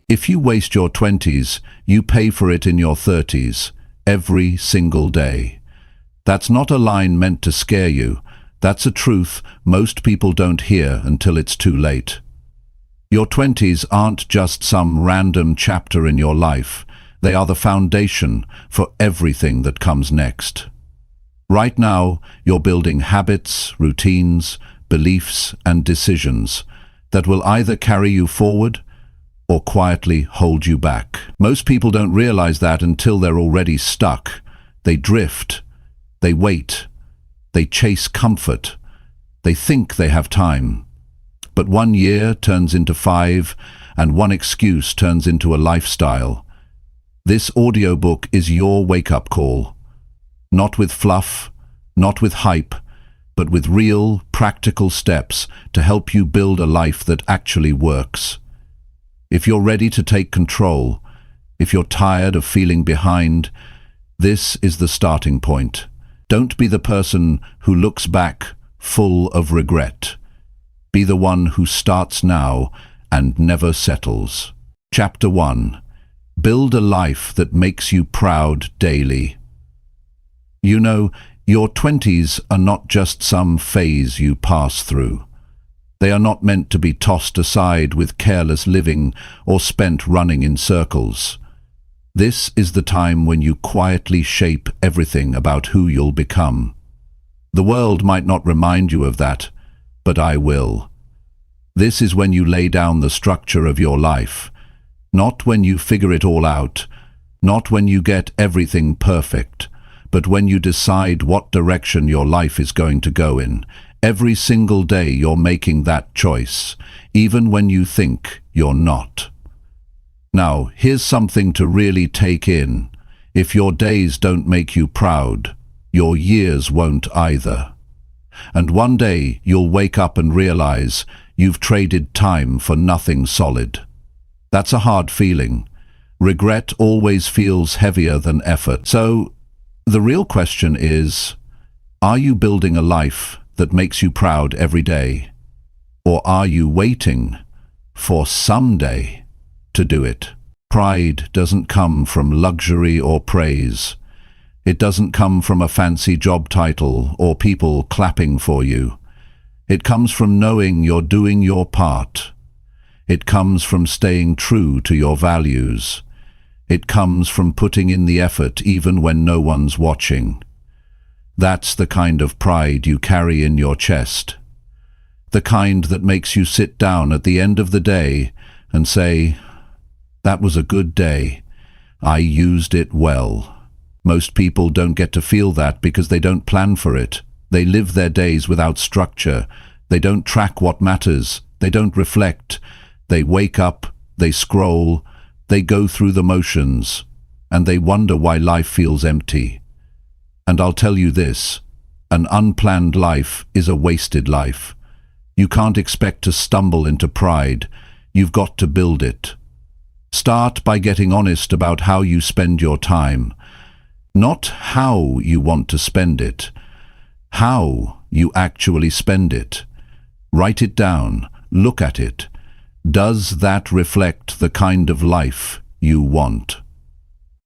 If you waste your 20s, you pay for it in your 30s, every single day. That's not a line meant to scare you. That's a truth most people don't hear until it's too late. Your 20s aren't just some random chapter in your life. They are the foundation for everything that comes next. Right now, you're building habits, routines, beliefs, and decisions that will either carry you forward or quietly hold you back. Most people don't realize that until they're already stuck. They drift, they wait, they chase comfort, they think they have time. But 1 year turns into 5, and one excuse turns into a lifestyle. This audiobook is your wake-up call. Not with fluff, not with hype, but with real, practical steps to help you build a life that actually works. If you're ready to take control, if you're tired of feeling behind, this is the starting point. Don't be the person who looks back full of regret. Be the one who starts now and never settles. Chapter 1. Build a life that makes you proud daily. You know, your 20s are not just some phase you pass through. They are not meant to be tossed aside with careless living or spent running in circles. This is the time when you quietly shape everything about who you'll become. The world might not remind you of that, but I will. This is when you lay down the structure of your life, not when you figure it all out, not when you get everything perfect, but when you decide what direction your life is going to go in. Every single day you're making that choice, even when you think you're not. Now, here's something to really take in. If your days don't make you proud, your years won't either. And one day you'll wake up and realize you've traded time for nothing solid. That's a hard feeling. Regret always feels heavier than effort. So, the real question is, are you building a life that makes you proud every day? Or are you waiting for someday to do it? Pride doesn't come from luxury or praise. It doesn't come from a fancy job title or people clapping for you. It comes from knowing you're doing your part. It comes from staying true to your values. It comes from putting in the effort even when no one's watching. That's the kind of pride you carry in your chest. The kind that makes you sit down at the end of the day and say, "That was a good day. I used it well." Most people don't get to feel that because they don't plan for it. They live their days without structure. They don't track what matters. They don't reflect. They wake up, they scroll, they go through the motions, and they wonder why life feels empty. And I'll tell you this, an unplanned life is a wasted life. You can't expect to stumble into pride. You've got to build it. Start by getting honest about how you spend your time. Not how you want to spend it. How you actually spend it. Write it down. Look at it. Does that reflect the kind of life you want?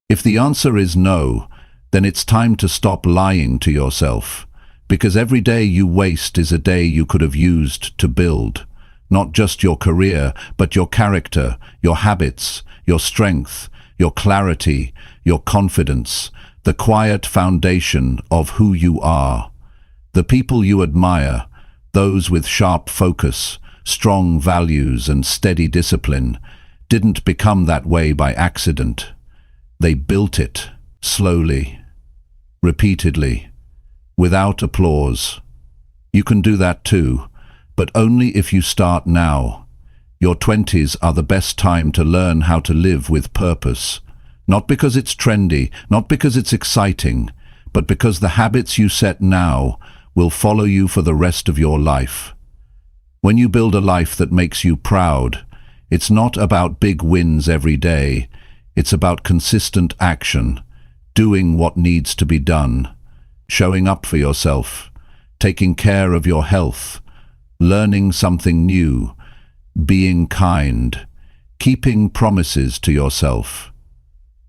If the answer is no, then it's time to stop lying to yourself, because every day you waste is a day you could have used to build, not just your career, but your character, your habits, your strength, your clarity, your confidence, the quiet foundation of who you are. The people you admire, those with sharp focus, strong values and steady discipline, didn't become that way by accident. They built it, slowly, repeatedly, without applause. You can do that too, but only if you start now. Your 20s are the best time to learn how to live with purpose. Not because it's trendy, not because it's exciting, but because the habits you set now will follow you for the rest of your life. When you build a life that makes you proud, it's not about big wins every day. It's about consistent action, doing what needs to be done, showing up for yourself, taking care of your health, learning something new, being kind, keeping promises to yourself.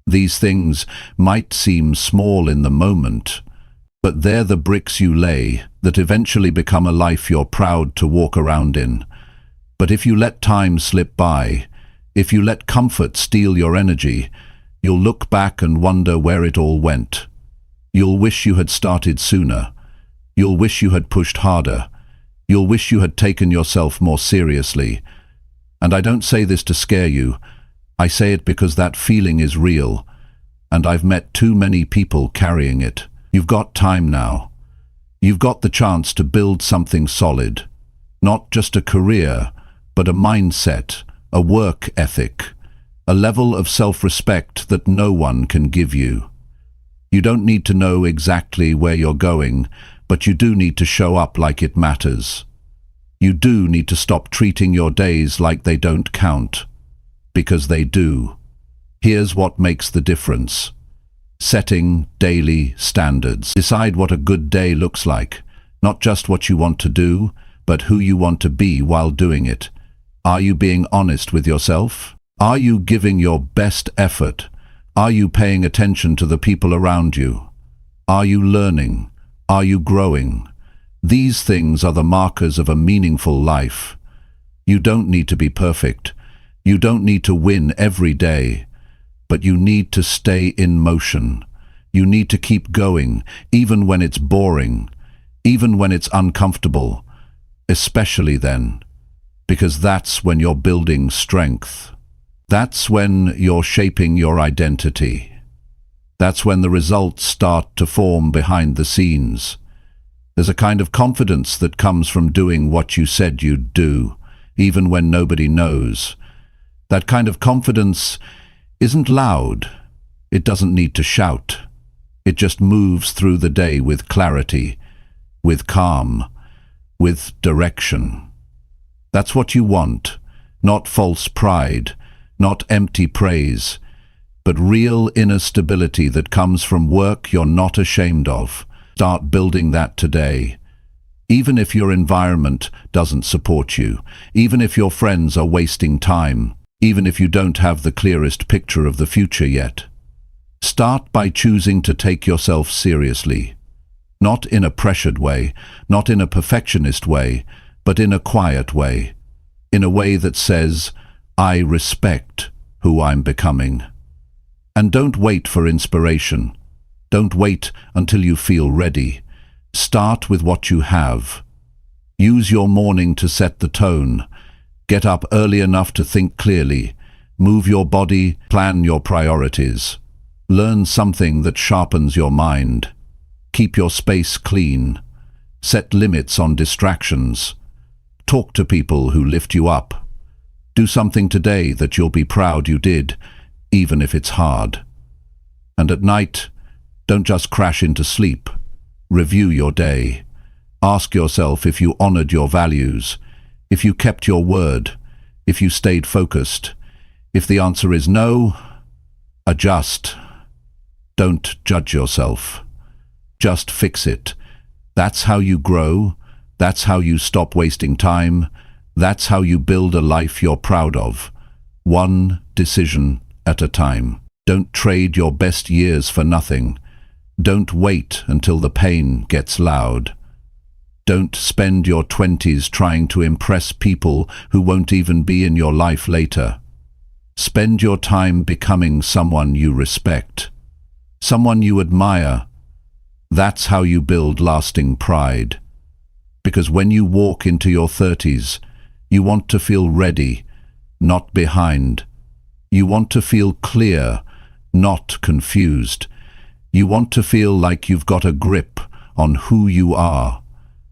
These things might seem small in the moment, but they're the bricks you lay that eventually become a life you're proud to walk around in. But if you let time slip by, if you let comfort steal your energy, you'll look back and wonder where it all went. You'll wish you had started sooner. You'll wish you had pushed harder. You'll wish you had taken yourself more seriously. And I don't say this to scare you. I say it because that feeling is real, and I've met too many people carrying it. You've got time now. You've got the chance to build something solid. Not just a career, but a mindset, a work ethic, a level of self-respect that no one can give you. You don't need to know exactly where you're going, but you do need to show up like it matters. You do need to stop treating your days like they don't count, because they do. Here's what makes the difference. Setting daily standards. Decide what a good day looks like, not just what you want to do, but who you want to be while doing it. Are you being honest with yourself? Are you giving your best effort? Are you paying attention to the people around you? Are you learning? Are you growing? These things are the markers of a meaningful life. You don't need to be perfect. You don't need to win every day. But you need to stay in motion. You need to keep going, even when it's boring, even when it's uncomfortable, especially then, because that's when you're building strength. That's when you're shaping your identity. That's when the results start to form behind the scenes. There's a kind of confidence that comes from doing what you said you'd do, even when nobody knows. That kind of confidence isn't loud. It doesn't need to shout. It just moves through the day with clarity, with calm, with direction. That's what you want, not false pride, not empty praise, but real inner stability that comes from work you're not ashamed of. Start building that today. Even if your environment doesn't support you, even if your friends are wasting time, even if you don't have the clearest picture of the future yet. Start by choosing to take yourself seriously. Not in a pressured way, not in a perfectionist way, but in a quiet way. In a way that says, I respect who I'm becoming. And don't wait for inspiration. Don't wait until you feel ready. Start with what you have. Use your morning to set the tone. Get up early enough to think clearly. Move your body, plan your priorities. Learn something that sharpens your mind. Keep your space clean. Set limits on distractions. Talk to people who lift you up. Do something today that you'll be proud you did, even if it's hard. And at night, don't just crash into sleep. Review your day. Ask yourself if you honored your values, if you kept your word, if you stayed focused. If the answer is no, adjust. Don't judge yourself. Just fix it. That's how you grow. That's how you stop wasting time. That's how you build a life you're proud of. One decision at a time. Don't trade your best years for nothing. Don't wait until the pain gets loud. Don't spend your 20s trying to impress people who won't even be in your life later. Spend your time becoming someone you respect, someone you admire. That's how you build lasting pride. Because when you walk into your 30s, you want to feel ready, not behind. You want to feel clear, not confused. You want to feel like you've got a grip on who you are.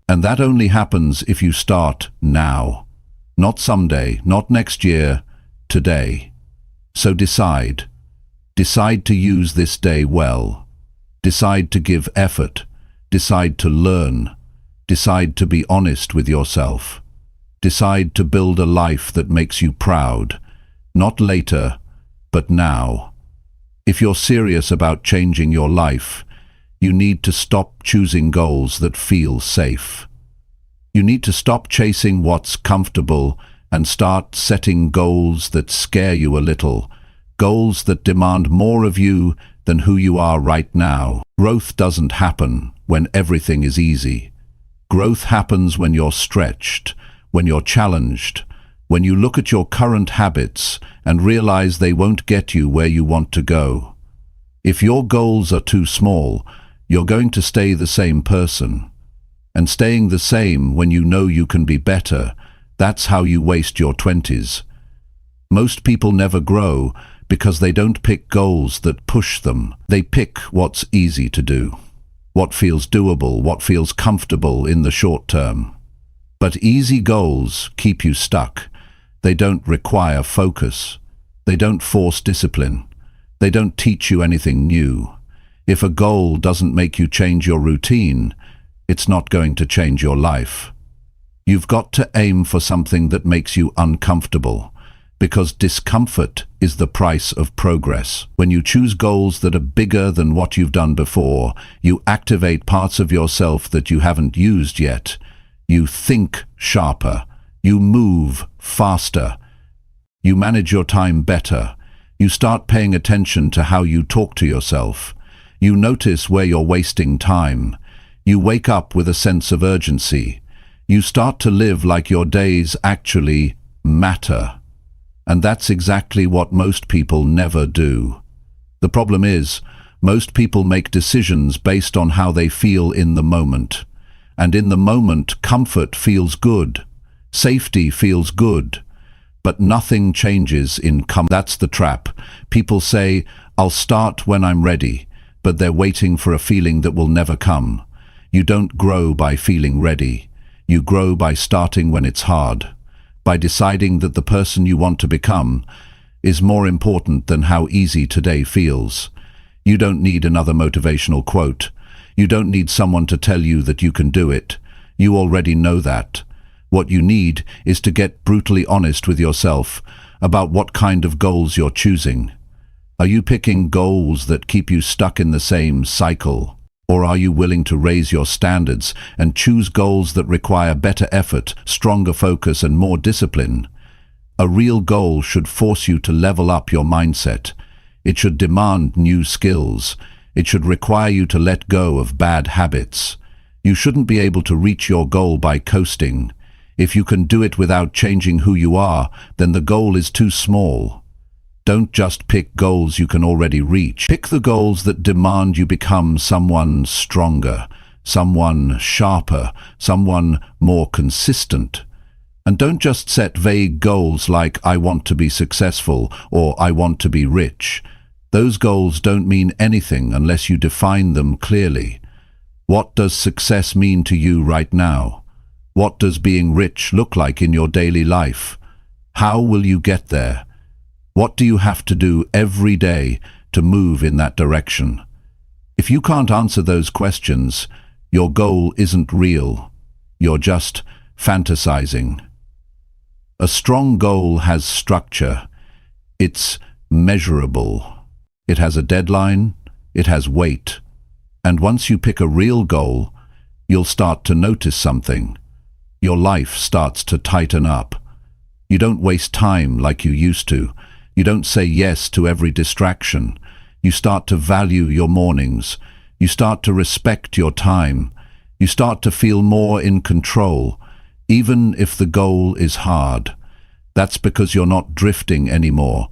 And that only happens if you start now. Not someday, not next year, today. So decide. Decide to use this day well. Decide to give effort. Decide to learn. Decide to be honest with yourself. Decide to build a life that makes you proud. Not later, but now. If you're serious about changing your life, you need to stop choosing goals that feel safe. You need to stop chasing what's comfortable and start setting goals that scare you a little, goals that demand more of you than who you are right now. Growth doesn't happen when everything is easy. Growth happens when you're stretched, when you're challenged, when you look at your current habits and realize they won't get you where you want to go. If your goals are too small, you're going to stay the same person. And staying the same when you know you can be better, that's how you waste your 20s. Most people never grow because they don't pick goals that push them. They pick what's easy to do, what feels doable, what feels comfortable in the short term. But easy goals keep you stuck. They don't require focus. They don't force discipline. They don't teach you anything new. If a goal doesn't make you change your routine, it's not going to change your life. You've got to aim for something that makes you uncomfortable, because discomfort is the price of progress. When you choose goals that are bigger than what you've done before, you activate parts of yourself that you haven't used yet. You think sharper. You move faster. You manage your time better. You start paying attention to how you talk to yourself. You notice where you're wasting time. You wake up with a sense of urgency. You start to live like your days actually matter. And that's exactly what most people never do. The problem is, most people make decisions based on how they feel in the moment. And in the moment, comfort feels good. Safety feels good. But nothing changes in comfort. That's the trap. People say, I'll start when I'm ready, but they're waiting for a feeling that will never come. You don't grow by feeling ready. You grow by starting when it's hard, by deciding that the person you want to become is more important than how easy today feels. You don't need another motivational quote. You don't need someone to tell you that you can do it. You already know that. What you need is to get brutally honest with yourself about what kind of goals you're choosing. Are you picking goals that keep you stuck in the same cycle? Or are you willing to raise your standards and choose goals that require better effort, stronger focus, and more discipline? A real goal should force you to level up your mindset. It should demand new skills. It should require you to let go of bad habits. You shouldn't be able to reach your goal by coasting. If you can do it without changing who you are, then the goal is too small. Don't just pick goals you can already reach. Pick the goals that demand you become someone stronger, someone sharper, someone more consistent. And don't just set vague goals like I want to be successful or I want to be rich. Those goals don't mean anything unless you define them clearly. What does success mean to you right now? What does being rich look like in your daily life? How will you get there? What do you have to do every day to move in that direction? If you can't answer those questions, your goal isn't real. You're just fantasizing. A strong goal has structure. It's measurable. It has a deadline. It has weight. And once you pick a real goal, you'll start to notice something. Your life starts to tighten up. You don't waste time like you used to. You don't say yes to every distraction. You start to value your mornings. You start to respect your time. You start to feel more in control, even if the goal is hard. That's because you're not drifting anymore.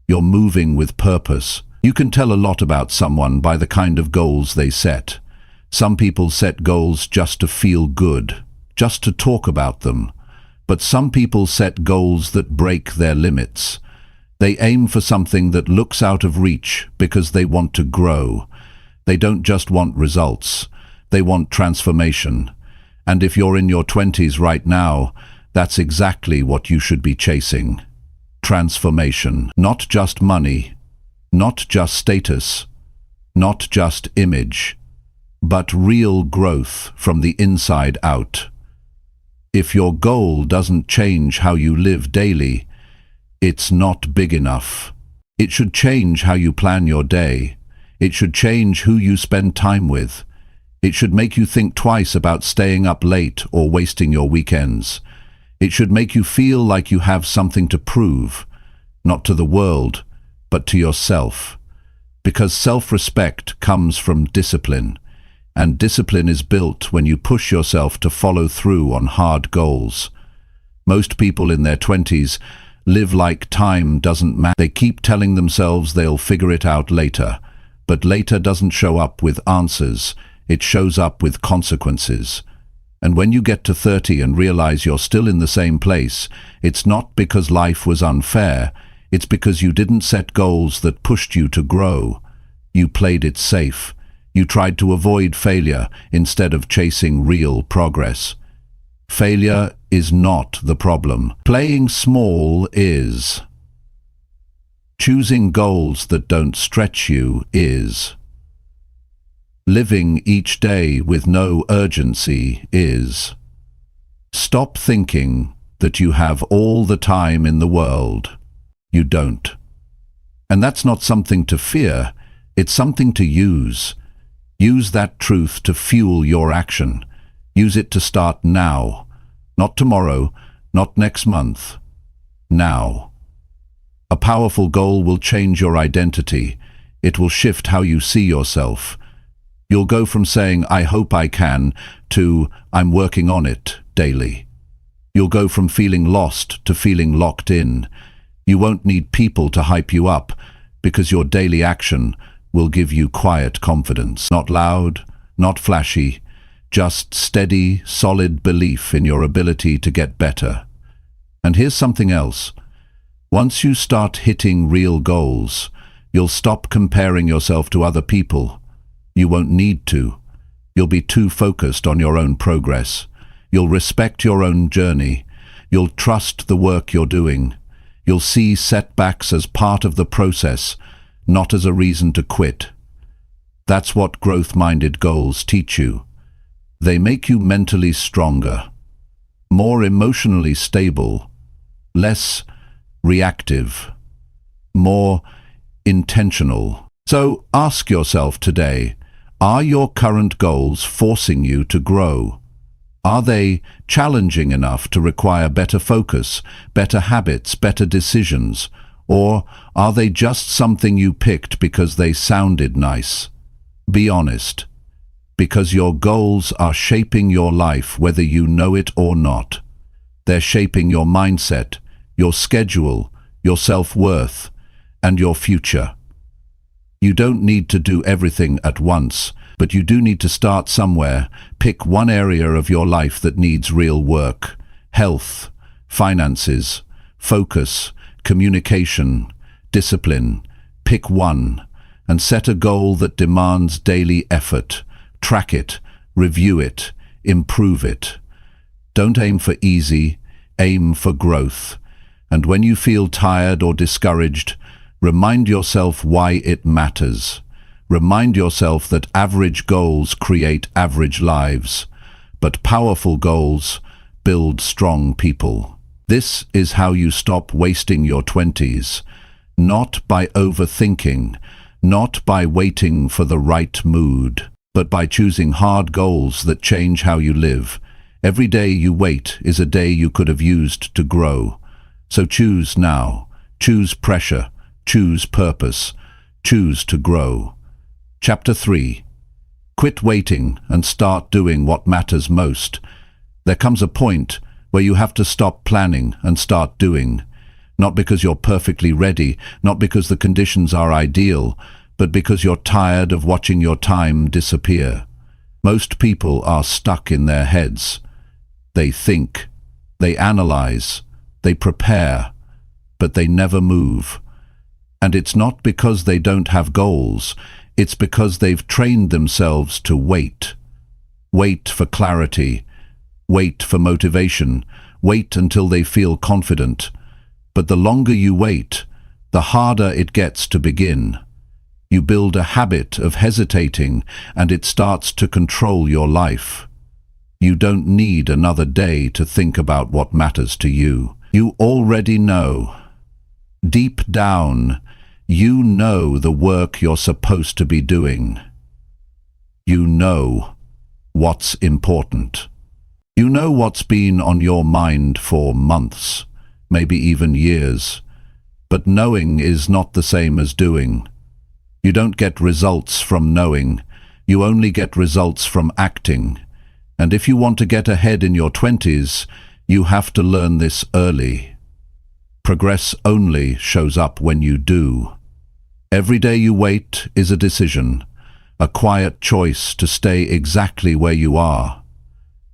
You're moving with purpose. You can tell a lot about someone by the kind of goals they set. Some people set goals just to feel good, just to talk about them. But some people set goals that break their limits. They aim for something that looks out of reach because they want to grow. They don't just want results. They want transformation. And if you're in your 20s right now, that's exactly what you should be chasing. Transformation. Not just money, not just status, not just image, but real growth from the inside out. If your goal doesn't change how you live daily, it's not big enough. It should change how you plan your day. It should change who you spend time with. It should make you think twice about staying up late or wasting your weekends. It should make you feel like you have something to prove, not to the world, but to yourself. Because self-respect comes from discipline, and discipline is built when you push yourself to follow through on hard goals. Most people in their 20s live like time doesn't matter. They keep telling themselves they'll figure it out later, but later doesn't show up with answers, it shows up with consequences. And when you get to 30 and realize you're still in the same place, it's not because life was unfair, it's because you didn't set goals that pushed you to grow. You played it safe. You tried to avoid failure instead of chasing real progress. Failure is not the problem. Playing small is. Choosing goals that don't stretch you is. Living each day with no urgency is. Stop thinking that you have all the time in the world. You don't. And that's not something to fear, it's something to use. Use that truth to fuel your action. Use it to start now. Not tomorrow, not next month. Now. A powerful goal will change your identity. It will shift how you see yourself. You'll go from saying, "I hope I can," to "I'm working on it" daily. You'll go from feeling lost to feeling locked in. You won't need people to hype you up, because your daily action will give you quiet confidence. Not loud, not flashy, just steady, solid belief in your ability to get better. And here's something else. Once you start hitting real goals, you'll stop comparing yourself to other people. You won't need to. You'll be too focused on your own progress. You'll respect your own journey. You'll trust the work you're doing. You'll see setbacks as part of the process, not as a reason to quit. That's what growth-minded goals teach you. They make you mentally stronger, more emotionally stable, less reactive, more intentional. So ask yourself today, are your current goals forcing you to grow? Are they challenging enough to require better focus, better habits, better decisions? Or are they just something you picked because they sounded nice? Be honest, because your goals are shaping your life whether you know it or not. They're shaping your mindset, your schedule, your self-worth, and your future. You don't need to do everything at once, but you do need to start somewhere. Pick one area of your life that needs real work. Health, finances, focus, communication, discipline. Pick one and set a goal that demands daily effort. Track it, review it, improve it. Don't aim for easy, aim for growth. And when you feel tired or discouraged, remind yourself why it matters. Remind yourself that average goals create average lives, but powerful goals build strong people. This is how you stop wasting your 20s, not by overthinking, not by waiting for the right mood, but by choosing hard goals that change how you live. Every day you wait is a day you could have used to grow. So choose now. Choose pressure. Choose purpose. Choose to grow. Chapter 3. Quit waiting and start doing what matters most. There comes a point where you have to stop planning and start doing. Not because you're perfectly ready, not because the conditions are ideal, but because you're tired of watching your time disappear. Most people are stuck in their heads. They think, they analyze, they prepare, but they never move. And it's not because they don't have goals, it's because they've trained themselves to wait. Wait for clarity, wait for motivation, wait until they feel confident. But the longer you wait, the harder it gets to begin. You build a habit of hesitating, and it starts to control your life. You don't need another day to think about what matters to you. You already know. Deep down, you know the work you're supposed to be doing. You know what's important. You know what's been on your mind for months, maybe even years. But knowing is not the same as doing. You don't get results from knowing. You only get results from acting. And if you want to get ahead in your 20s, you have to learn this early. Progress only shows up when you do. Every day you wait is a decision, a quiet choice to stay exactly where you are.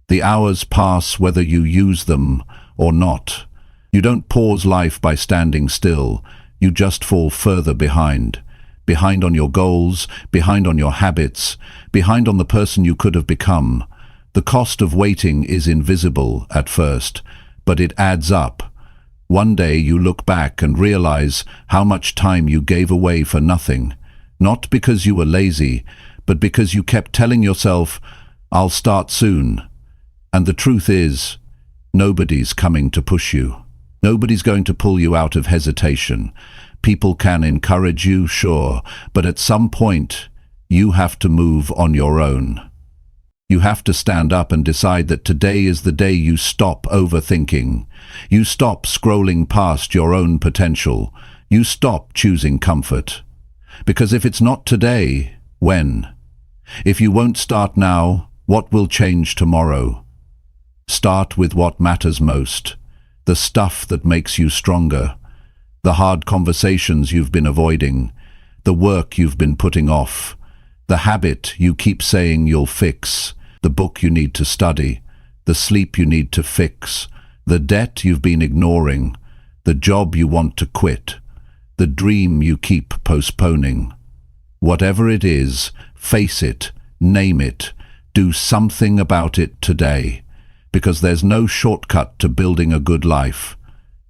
The hours pass whether you use them or not. You don't pause life by standing still. You just fall further behind. Behind on your goals, behind on your habits, behind on the person you could have become. The cost of waiting is invisible at first, but it adds up. One day you look back and realize how much time you gave away for nothing. Not because you were lazy, but because you kept telling yourself, "I'll start soon." And the truth is, nobody's coming to push you. Nobody's going to pull you out of hesitation. People can encourage you, sure, but at some point, you have to move on your own. You have to stand up and decide that today is the day you stop overthinking. You stop scrolling past your own potential. You stop choosing comfort. Because if it's not today, when? If you won't start now, what will change tomorrow? Start with what matters most. The stuff that makes you stronger. The hard conversations you've been avoiding. The work you've been putting off. The habit you keep saying you'll fix. The book you need to study. The sleep you need to fix. The debt you've been ignoring. The job you want to quit. The dream you keep postponing. Whatever it is, face it, name it, do something about it today. Because there's no shortcut to building a good life.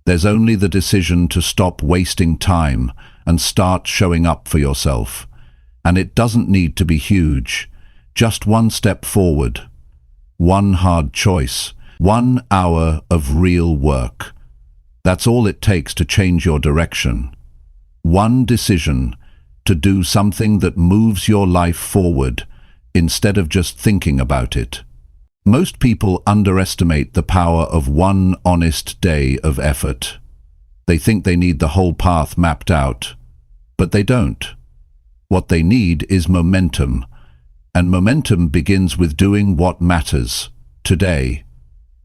There's only the decision to stop wasting time and start showing up for yourself. And it doesn't need to be huge. Just one step forward. One hard choice. 1 hour of real work. That's all it takes to change your direction. One decision to do something that moves your life forward instead of just thinking about it. Most people underestimate the power of one honest day of effort. They think they need the whole path mapped out, but they don't. What they need is momentum, and momentum begins with doing what matters, today,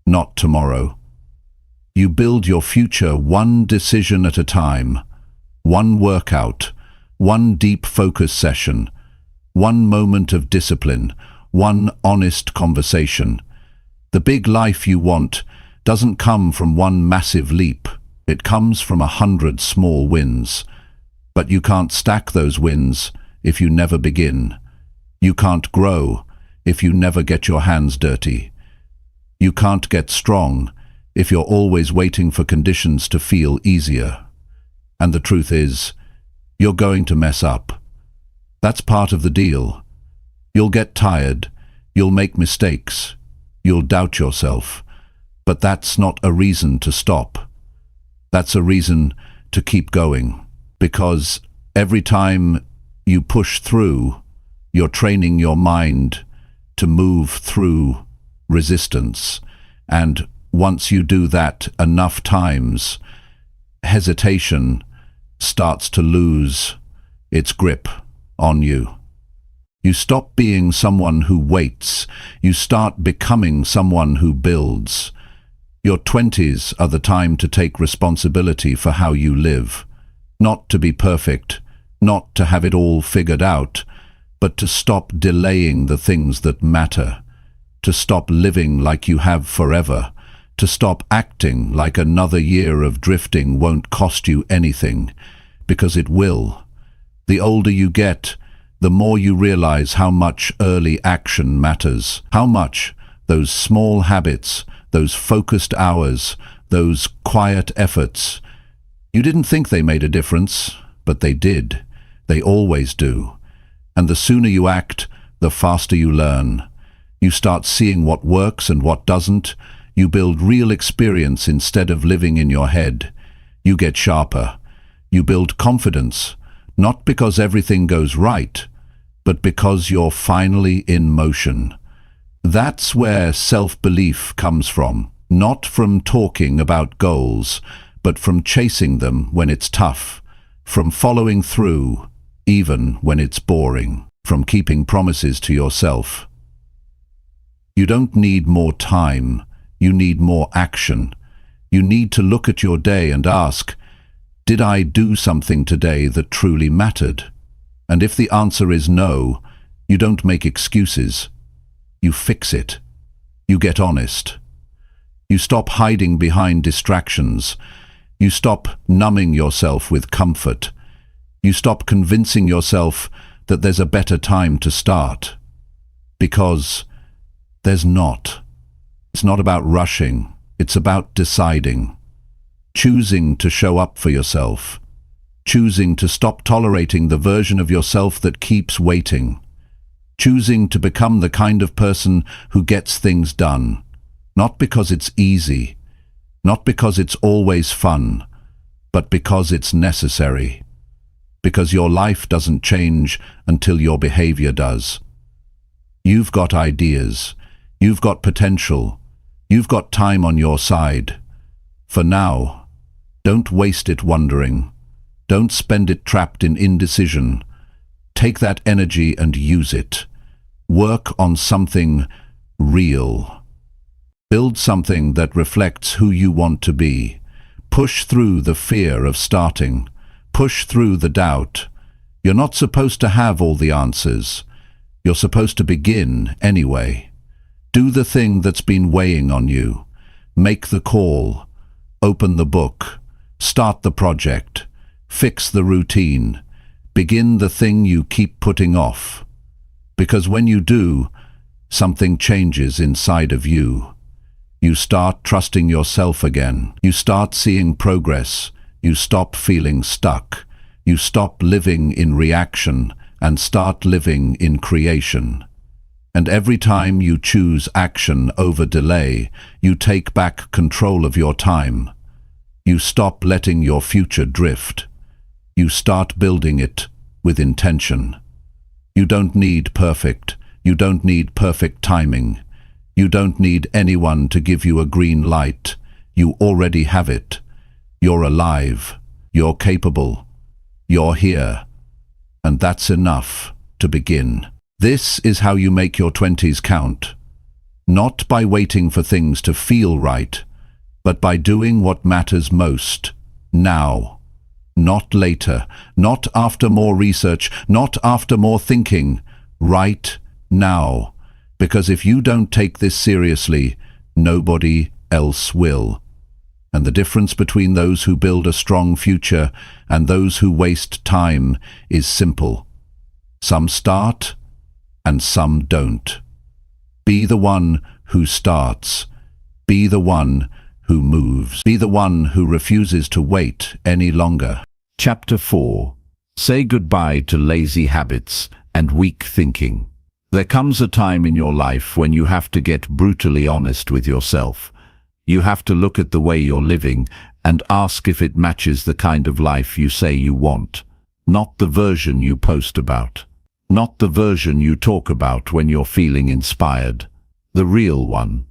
not tomorrow. You build your future one decision at a time, one workout, one deep focus session, one moment of discipline, one honest conversation. The big life you want doesn't come from one massive leap. It comes from 100 small wins. But you can't stack those wins if you never begin. You can't grow if you never get your hands dirty. You can't get strong if you're always waiting for conditions to feel easier. And the truth is, you're going to mess up. That's part of the deal. You'll get tired, you'll make mistakes, you'll doubt yourself, but that's not a reason to stop. That's a reason to keep going, because every time you push through, you're training your mind to move through resistance. And once you do that enough times, hesitation starts to lose its grip on you. You stop being someone who waits. You start becoming someone who builds. Your 20s are the time to take responsibility for how you live. Not to be perfect, not to have it all figured out, but to stop delaying the things that matter. To stop living like you have forever. To stop acting like another year of drifting won't cost you anything, because it will. The older you get, the more you realize how much early action matters, how much those small habits, those focused hours, those quiet efforts. You didn't think they made a difference, but they did. They always do. And the sooner you act, the faster you learn. You start seeing what works and what doesn't. You build real experience instead of living in your head. You get sharper. You build confidence, not because everything goes right, but because you're finally in motion. That's where self-belief comes from, not from talking about goals, but from chasing them when it's tough, from following through, even when it's boring, from keeping promises to yourself. You don't need more time, you need more action. You need to look at your day and ask, did I do something today that truly mattered? And if the answer is no, you don't make excuses. You fix it. You get honest. You stop hiding behind distractions. You stop numbing yourself with comfort. You stop convincing yourself that there's a better time to start. Because there's not. It's not about rushing. It's about deciding. Choosing to show up for yourself. Choosing to stop tolerating the version of yourself that keeps waiting. Choosing to become the kind of person who gets things done. Not because it's easy. Not because it's always fun. But because it's necessary. Because your life doesn't change until your behavior does. You've got ideas. You've got potential. You've got time on your side. For now, don't waste it wondering. Don't spend it trapped in indecision. Take that energy and use it. Work on something real. Build something that reflects who you want to be. Push through the fear of starting. Push through the doubt. You're not supposed to have all the answers. You're supposed to begin anyway. Do the thing that's been weighing on you. Make the call. Open the book. Start the project. Fix the routine. Begin the thing you keep putting off. Because when you do, something changes inside of you. You start trusting yourself again. You start seeing progress. You stop feeling stuck. You stop living in reaction and start living in creation. And every time you choose action over delay, you take back control of your time. You stop letting your future drift. You start building it with intention. You don't need perfect. You don't need perfect timing. You don't need anyone to give you a green light. You already have it. You're alive. You're capable. You're here. And that's enough to begin. This is how you make your 20s count. Not by waiting for things to feel right, but by doing what matters most, now. Not later, not after more research, not after more thinking. Right now. Because if you don't take this seriously, nobody else will. And the difference between those who build a strong future and those who waste time is simple. Some start and some don't. Be the one who starts. Be the one who moves. Be the one who refuses to wait any longer. Chapter 4. Say goodbye to lazy habits and weak thinking. There comes a time in your life when you have to get brutally honest with yourself. You have to look at the way you're living and ask if it matches the kind of life you say you want. Not the version you post about. Not the version you talk about when you're feeling inspired. The real one.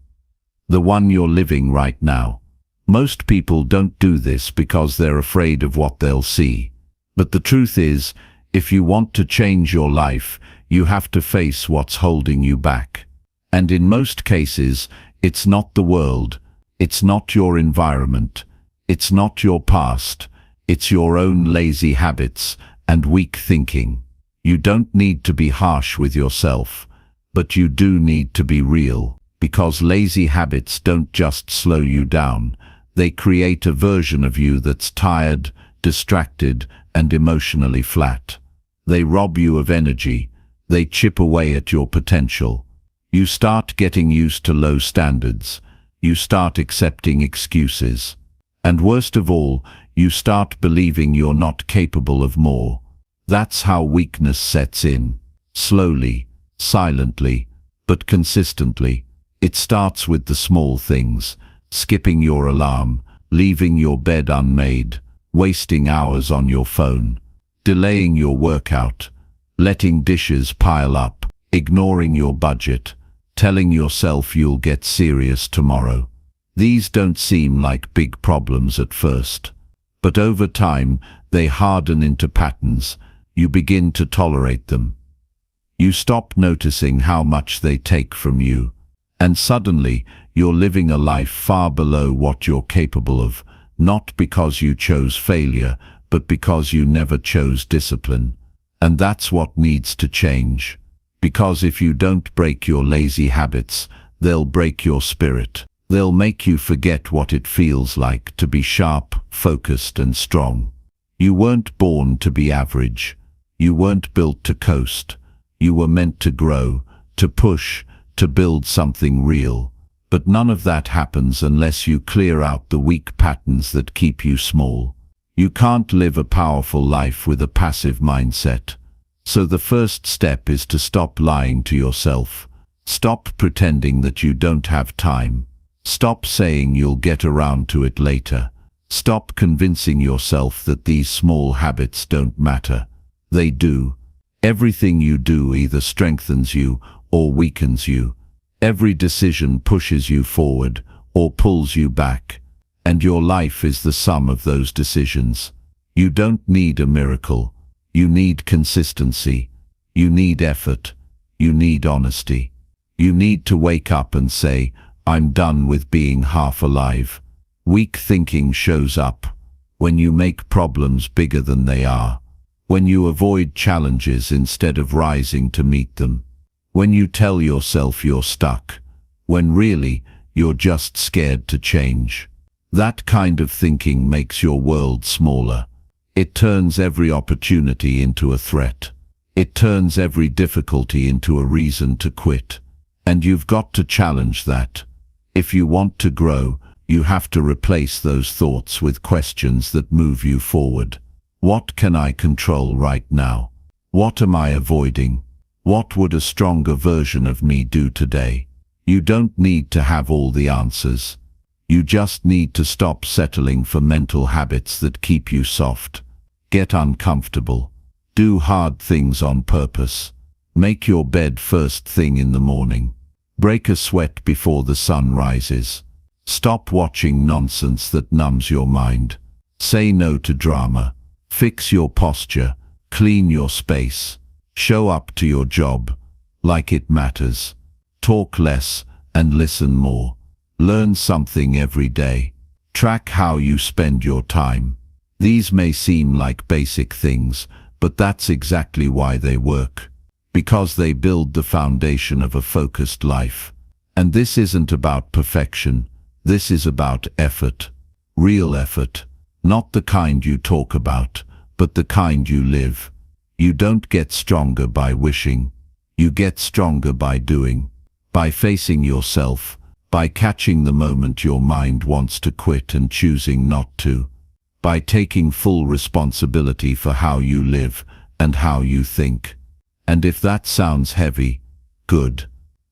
The one you're living right now. Most people don't do this because they're afraid of what they'll see. But the truth is, if you want to change your life, you have to face what's holding you back. And in most cases, it's not the world. It's not your environment. It's not your past. It's your own lazy habits and weak thinking. You don't need to be harsh with yourself, but you do need to be real, because lazy habits don't just slow you down. They create a version of you that's tired, distracted, and emotionally flat. They rob you of energy. They chip away at your potential. You start getting used to low standards. You start accepting excuses. And worst of all, you start believing you're not capable of more. That's how weakness sets in. Slowly, silently, but consistently. It starts with the small things. Skipping your alarm, leaving your bed unmade, wasting hours on your phone, delaying your workout, letting dishes pile up, ignoring your budget, telling yourself you'll get serious tomorrow. These don't seem like big problems at first, but over time they harden into patterns. You begin to tolerate them. You stop noticing how much they take from you, and suddenly you're living a life far below what you're capable of, not because you chose failure, but because you never chose discipline. And that's what needs to change. Because if you don't break your lazy habits, they'll break your spirit. They'll make you forget what it feels like to be sharp, focused, and strong. You weren't born to be average. You weren't built to coast. You were meant to grow, to push, to build something real. But none of that happens unless you clear out the weak patterns that keep you small. You can't live a powerful life with a passive mindset. So the first step is to stop lying to yourself. Stop pretending that you don't have time. Stop saying you'll get around to it later. Stop convincing yourself that these small habits don't matter. They do. Everything you do either strengthens you or weakens you. Every decision pushes you forward or pulls you back. And your life is the sum of those decisions. You don't need a miracle. You need consistency. You need effort. You need honesty. You need to wake up and say, I'm done with being half alive. Weak thinking shows up when you make problems bigger than they are, when you avoid challenges instead of rising to meet them, when you tell yourself you're stuck, when really you're just scared to change. That kind of thinking makes your world smaller. It turns every opportunity into a threat. It turns every difficulty into a reason to quit. And you've got to challenge that. If you want to grow, you have to replace those thoughts with questions that move you forward. What can I control right now? What am I avoiding? What would a stronger version of me do today? You don't need to have all the answers. You just need to stop settling for mental habits that keep you soft. Get uncomfortable. Do hard things on purpose. Make your bed first thing in the morning. Break a sweat before the sun rises. Stop watching nonsense that numbs your mind. Say no to drama. Fix your posture. Clean your space. Show up to your job like it matters. Talk less and listen more. Learn something every day. Track how you spend your time. These may seem like basic things, but that's exactly why they work. Because they build the foundation of a focused life. And this isn't about perfection. This is about effort. Real effort. Not the kind you talk about, but the kind you live. You don't get stronger by wishing. You get stronger by doing. By facing yourself. By catching the moment your mind wants to quit and choosing not to. By taking full responsibility for how you live and how you think. And if that sounds heavy, good.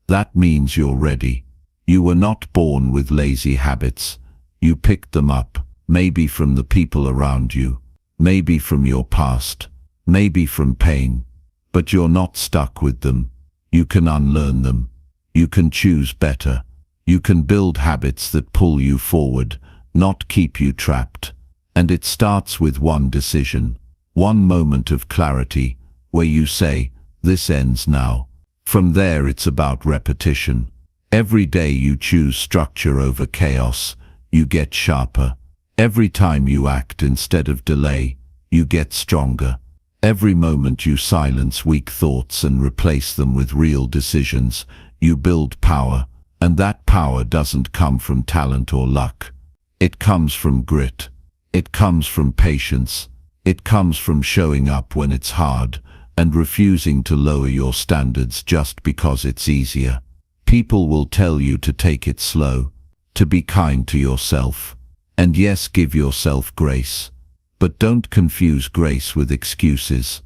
That means you're ready. You were not born with lazy habits. You picked them up, maybe from the people around you, maybe from your past, maybe from pain. But you're not stuck with them. You can unlearn them. You can choose better. You can build habits that pull you forward, not keep you trapped. And it starts with one decision, one moment of clarity, where you say, this ends now. From there it's about repetition. Every day you choose structure over chaos, you get sharper. Every time you act instead of delay, you get stronger. Every moment you silence weak thoughts and replace them with real decisions, you build power. And that power doesn't come from talent or luck. It comes from grit. It comes from patience. It comes from showing up when it's hard and refusing to lower your standards just because it's easier. People will tell you to take it slow, to be kind to yourself. And yes, give yourself grace. But don't confuse grace with excuses.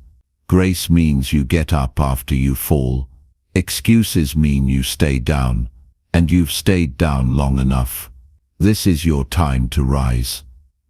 Grace means you get up after you fall. Excuses mean you stay down. And you've stayed down long enough. This is your time to rise.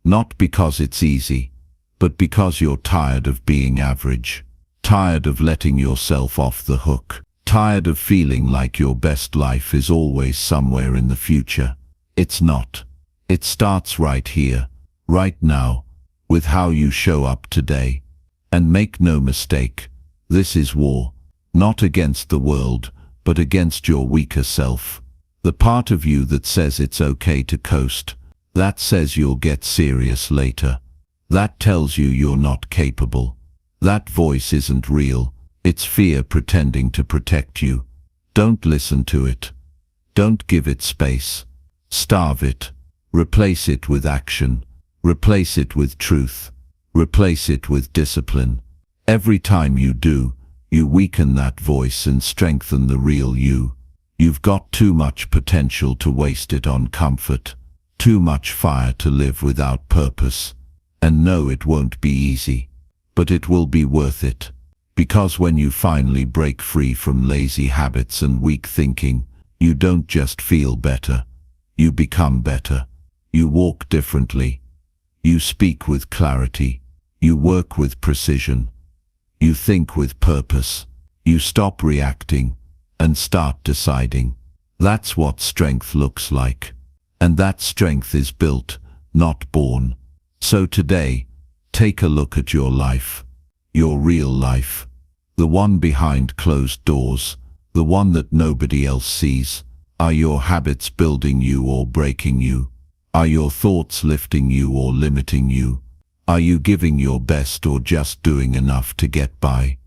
Not because it's easy, but because you're tired of being average. Tired of letting yourself off the hook. Tired of feeling like your best life is always somewhere in the future? It's not. It starts right here, right now, with how you show up today. And make no mistake, this is war, not against the world, but against your weaker self. The part of you that says it's okay to coast, that says you'll get serious later. That tells you you're not capable. That voice isn't real, it's fear pretending to protect you. Don't listen to it. Don't give it space. Starve it. Replace it with action. Replace it with truth. Replace it with discipline. Every time you do, you weaken that voice and strengthen the real you. You've got too much potential to waste it on comfort. Too much fire to live without purpose. And no, it won't be easy. But it will be worth it. Because when you finally break free from lazy habits and weak thinking, you don't just feel better. You become better. You walk differently. You speak with clarity. You work with precision. You think with purpose. You stop reacting and start deciding. That's what strength looks like. And that strength is built, not born. So today, take a look at your life. Your real life. The one behind closed doors. The one that nobody else sees. Are your habits building you or breaking you? Are your thoughts lifting you or limiting you? Are you giving your best or just doing enough to get by?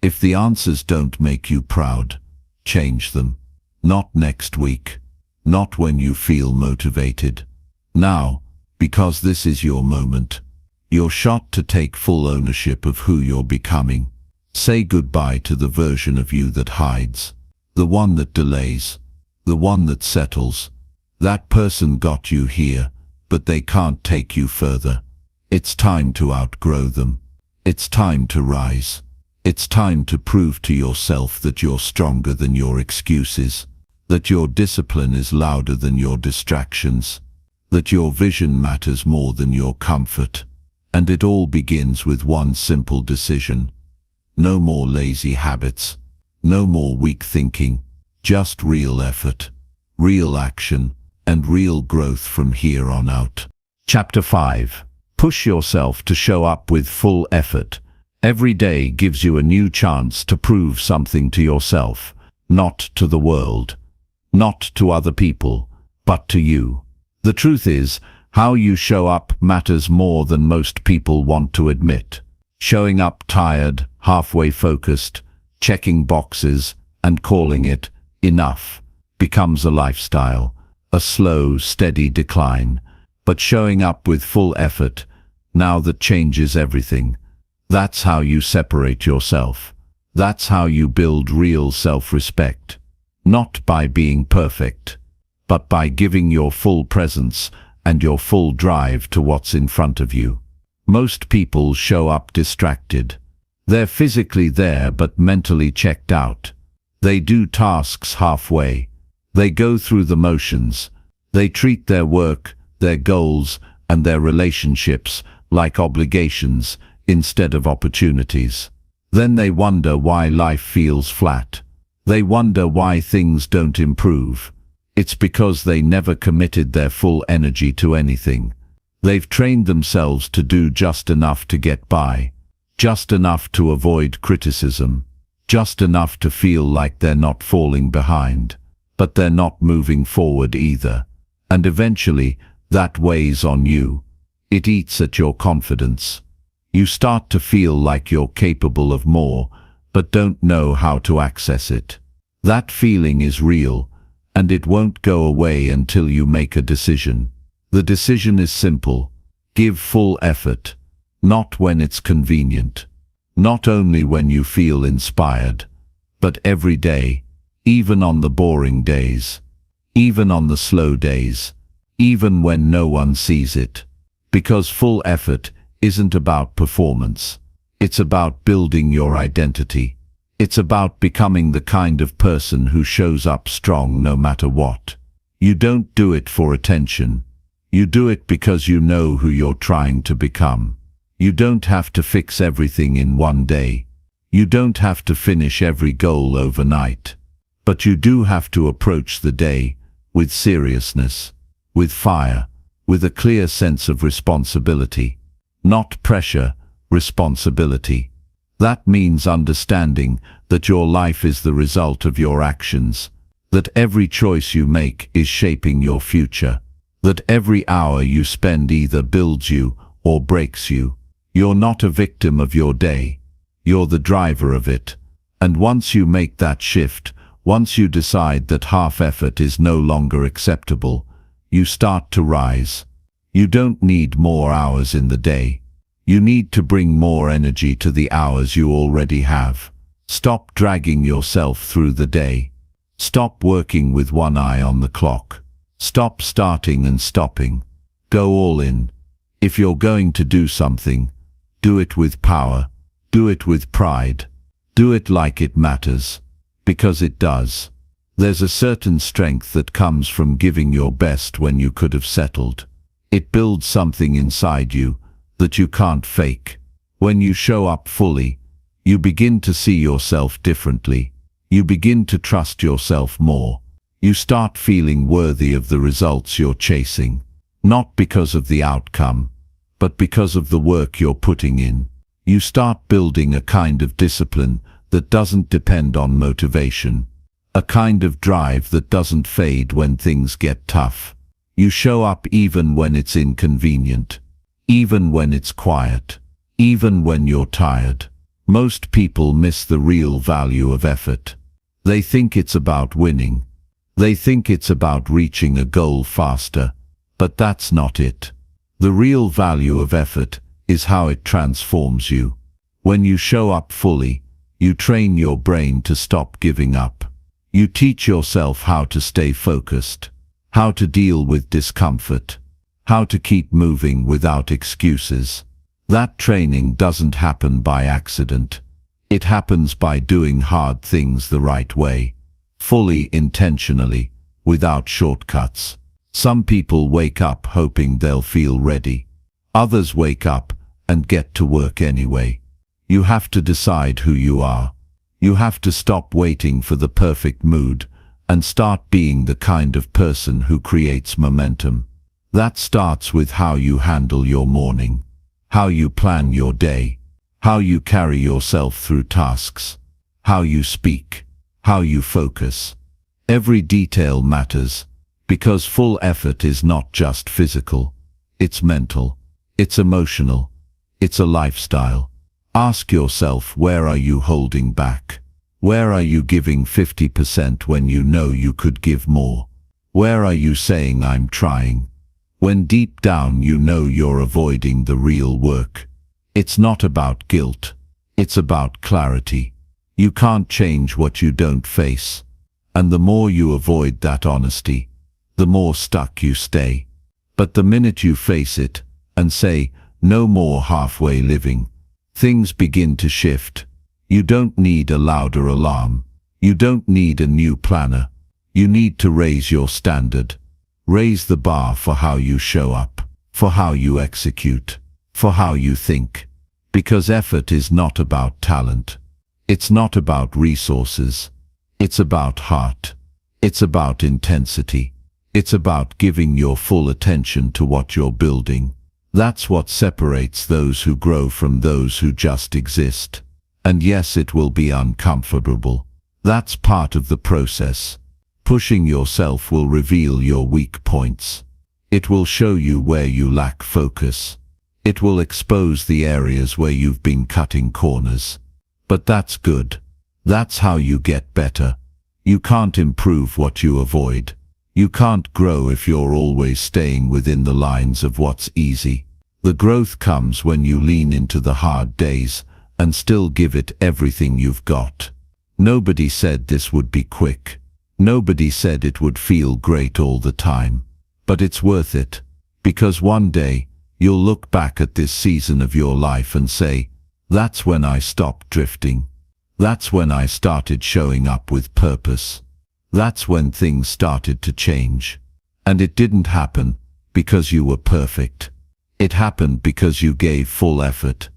If the answers don't make you proud, change them. Not next week. Not when you feel motivated. Now, because this is your moment. Your shot to take full ownership of who you're becoming. Say goodbye to the version of you that hides. The one that delays. The one that settles. That person got you here, but they can't take you further. It's time to outgrow them. It's time to rise. It's time to prove to yourself that you're stronger than your excuses, that your discipline is louder than your distractions, that your vision matters more than your comfort. And it all begins with one simple decision. No more lazy habits. No more weak thinking. Just real effort, real action, and real growth from here on out. Chapter 5. Push yourself to show up with full effort. Every day gives you a new chance to prove something to yourself, not to the world, not to other people, but to you. The truth is, how you show up matters more than most people want to admit. Showing up tired, halfway focused, checking boxes, and calling it enough becomes a lifestyle, a slow, steady decline. But showing up with full effort, now that changes everything. That's how you separate yourself. That's how you build real self-respect. Not by being perfect, but by giving your full presence and your full drive to what's in front of you. Most people show up distracted. They're physically there but mentally checked out. They do tasks halfway. They go through the motions. They treat their work, their goals, and their relationships like obligations instead of opportunities. Then they wonder why life feels flat. They wonder why things don't improve. It's because they never committed their full energy to anything. They've trained themselves to do just enough to get by, just enough to avoid criticism, just enough to feel like they're not falling behind, but they're not moving forward either. And eventually, that weighs on you. It eats at your confidence. You start to feel like you're capable of more, but don't know how to access it. That feeling is real, and it won't go away until you make a decision. The decision is simple. Give full effort, not when it's convenient. Not only when you feel inspired, but every day, even on the boring days, even on the slow days, even when no one sees it. Because full effort isn't about performance. It's about building your identity. It's about becoming the kind of person who shows up strong no matter what. You don't do it for attention. You do it because you know who you're trying to become. You don't have to fix everything in one day. You don't have to finish every goal overnight. But you do have to approach the day with seriousness, with fire, with a clear sense of responsibility. Not pressure, responsibility. That means understanding that your life is the result of your actions, that every choice you make is shaping your future, that every hour you spend either builds you or breaks you. You're not a victim of your day. You're the driver of it. And once you make that shift, once you decide that half effort is no longer acceptable, you start to rise. You don't need more hours in the day. You need to bring more energy to the hours you already have. Stop dragging yourself through the day. Stop working with one eye on the clock. Stop starting and stopping. Go all in. If you're going to do something, do it with power. Do it with pride. Do it like it matters. Because it does. There's a certain strength that comes from giving your best when you could have settled. It builds something inside you that you can't fake. When you show up fully, you begin to see yourself differently. You begin to trust yourself more. You start feeling worthy of the results you're chasing, not because of the outcome, but because of the work you're putting in. You start building a kind of discipline that doesn't depend on motivation, a kind of drive that doesn't fade when things get tough. You show up even when it's inconvenient, even when it's quiet, even when you're tired. Most people miss the real value of effort. They think it's about winning. They think it's about reaching a goal faster, but that's not it. The real value of effort is how it transforms you. When you show up fully, you train your brain to stop giving up. You teach yourself how to stay focused, how to deal with discomfort, how to keep moving without excuses. That training doesn't happen by accident. It happens by doing hard things the right way, fully intentionally, without shortcuts. Some people wake up hoping they'll feel ready. Others wake up and get to work anyway. You have to decide who you are. You have to stop waiting for the perfect mood and start being the kind of person who creates momentum. That starts with how you handle your morning, how you plan your day, how you carry yourself through tasks, how you speak, how you focus. Every detail matters, because full effort is not just physical, it's mental, it's emotional, it's a lifestyle. Ask yourself, where are you holding back? Where are you giving 50% when you know you could give more? Where are you saying I'm trying, when deep down you know you're avoiding the real work? It's not about guilt. It's about clarity. You can't change what you don't face. And the more you avoid that honesty, the more stuck you stay. But the minute you face it and say, no more halfway living, things begin to shift. You don't need a louder alarm. You don't need a new planner. You need to raise your standard. Raise the bar for how you show up, for how you execute, for how you think. Because effort is not about talent. It's not about resources. It's about heart. It's about intensity. It's about giving your full attention to what you're building. That's what separates those who grow from those who just exist. And yes, it will be uncomfortable. That's part of the process. Pushing yourself will reveal your weak points. It will show you where you lack focus. It will expose the areas where you've been cutting corners. But that's good. That's how you get better. You can't improve what you avoid. You can't grow if you're always staying within the lines of what's easy. The growth comes when you lean into the hard days and still give it everything you've got. Nobody said this would be quick. Nobody said it would feel great all the time. But it's worth it, because one day you'll look back at this season of your life and say, that's when I stopped drifting. That's when I started showing up with purpose. That's when things started to change. And it didn't happen because you were perfect. It happened because you gave full effort,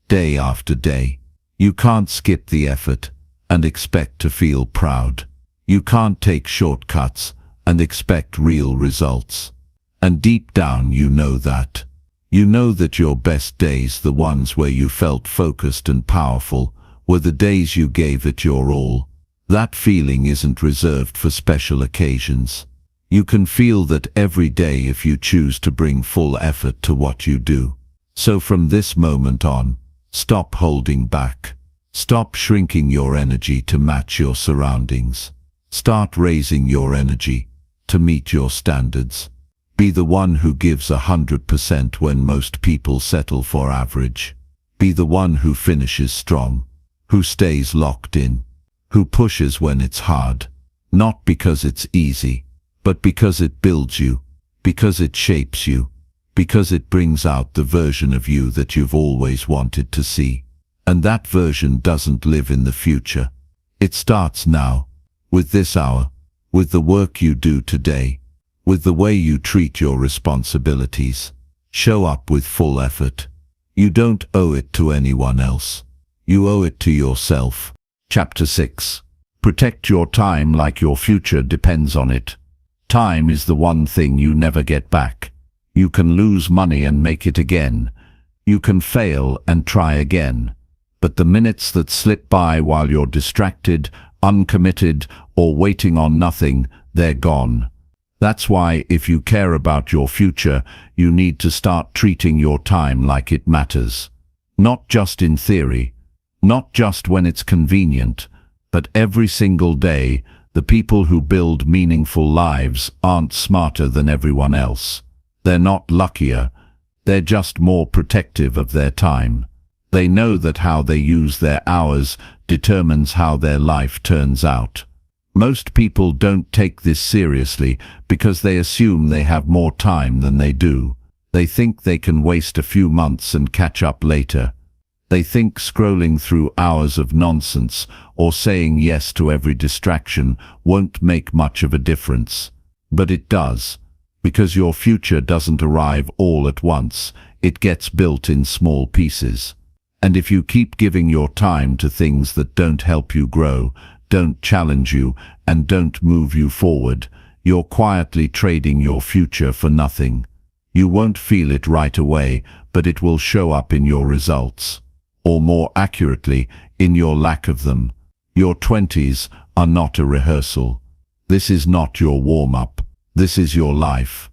day after day. You can't skip the effort and expect to feel proud. You can't take shortcuts and expect real results. And deep down you know that. You know that your best days, the ones where you felt focused and powerful, were the days you gave it your all. That feeling isn't reserved for special occasions. You can feel that every day if you choose to bring full effort to what you do. So from this moment on, stop holding back. Stop shrinking your energy to match your surroundings. Start raising your energy to meet your standards. Be the one who gives 100% when most people settle for average. Be the one who finishes strong, who stays locked in, who pushes when it's hard, not because it's easy, but because it builds you, because it shapes you, because it brings out the version of you that you've always wanted to see. And that version doesn't live in the future. It starts now, with this hour, with the work you do today, with the way you treat your responsibilities. Show up with full effort. You don't owe it to anyone else. You owe it to yourself. Chapter 6. Protect your time like your future depends on it. Time is the one thing you never get back. You can lose money and make it again. You can fail and try again. But the minutes that slip by while you're distracted, uncommitted, or waiting on nothing, they're gone. That's why, if you care about your future, you need to start treating your time like it matters. Not just in theory, not just when it's convenient, but every single day. The people who build meaningful lives aren't smarter than everyone else. They're not luckier. They're just more protective of their time. They know that how they use their hours determines how their life turns out. Most people don't take this seriously because they assume they have more time than they do. They think they can waste a few months and catch up later. They think scrolling through hours of nonsense or saying yes to every distraction won't make much of a difference. But it does, because your future doesn't arrive all at once. It gets built in small pieces. And if you keep giving your time to things that don't help you grow, don't challenge you, and don't move you forward, you're quietly trading your future for nothing. You won't feel it right away, but it will show up in your results. Or more accurately, in your lack of them. Your 20s are not a rehearsal. This is not your warm-up. This is your life.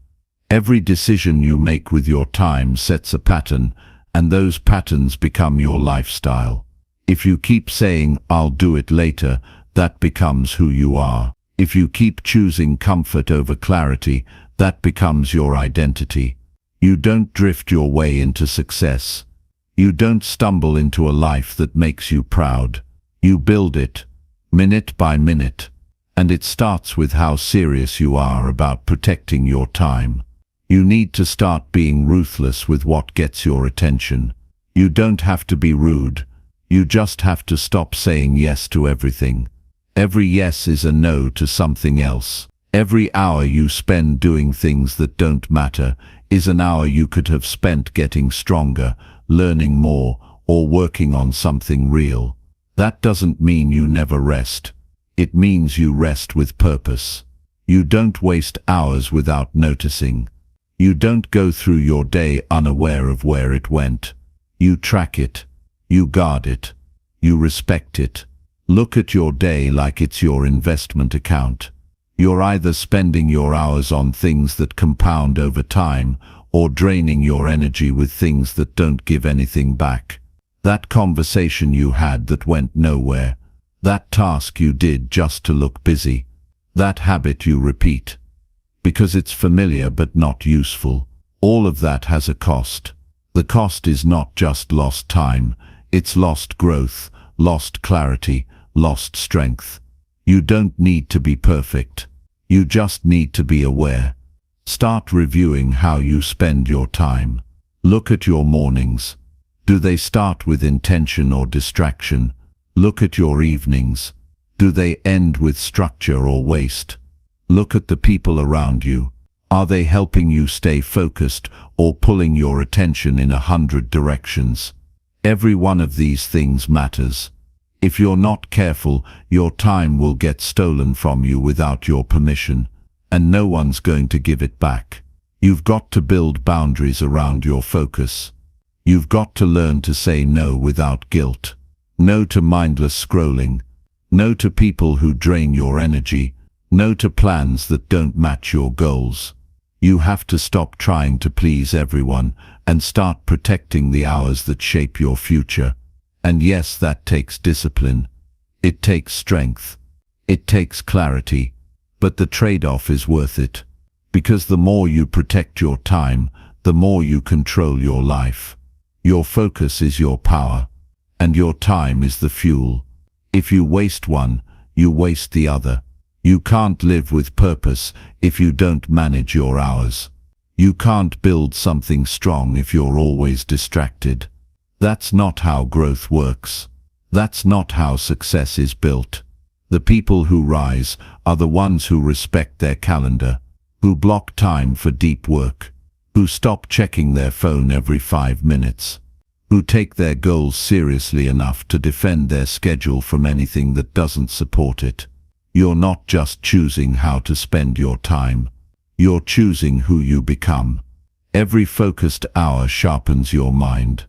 Every decision you make with your time sets a pattern, and those patterns become your lifestyle. If you keep saying, "I'll do it later," that becomes who you are. If you keep choosing comfort over clarity, that becomes your identity. You don't drift your way into success. You don't stumble into a life that makes you proud. You build it, minute by minute. And it starts with how serious you are about protecting your time. You need to start being ruthless with what gets your attention. You don't have to be rude. You just have to stop saying yes to everything. Every yes is a no to something else. Every hour you spend doing things that don't matter is an hour you could have spent getting stronger, learning more, or working on something real. That doesn't mean you never rest. It means you rest with purpose. You don't waste hours without noticing. You don't go through your day unaware of where it went. You track it. You guard it. You respect it. Look at your day like it's your investment account. You're either spending your hours on things that compound over time, or draining your energy with things that don't give anything back. That conversation you had that went nowhere. That task you did just to look busy. That habit you repeat because it's familiar but not useful. All of that has a cost. The cost is not just lost time. It's lost growth, lost clarity, lost strength. You don't need to be perfect. You just need to be aware. Start reviewing how you spend your time. Look at your mornings. Do they start with intention or distraction? Look at your evenings. Do they end with structure or waste? Look at the people around you. Are they helping you stay focused or pulling your attention in 100 directions? Every one of these things matters. If you're not careful, your time will get stolen from you without your permission, and no one's going to give it back. You've got to build boundaries around your focus. You've got to learn to say no without guilt. No to mindless scrolling. No to people who drain your energy. No to plans that don't match your goals. You have to stop trying to please everyone and start protecting the hours that shape your future. And yes, that takes discipline. It takes strength. It takes clarity. But the trade-off is worth it. Because the more you protect your time, the more you control your life. Your focus is your power, and your time is the fuel. If you waste one, you waste the other. You can't live with purpose if you don't manage your hours. You can't build something strong if you're always distracted. That's not how growth works. That's not how success is built. The people who rise are the ones who respect their calendar, who block time for deep work, who stop checking their phone every 5 minutes, who take their goals seriously enough to defend their schedule from anything that doesn't support it. You're not just choosing how to spend your time. You're choosing who you become. Every focused hour sharpens your mind.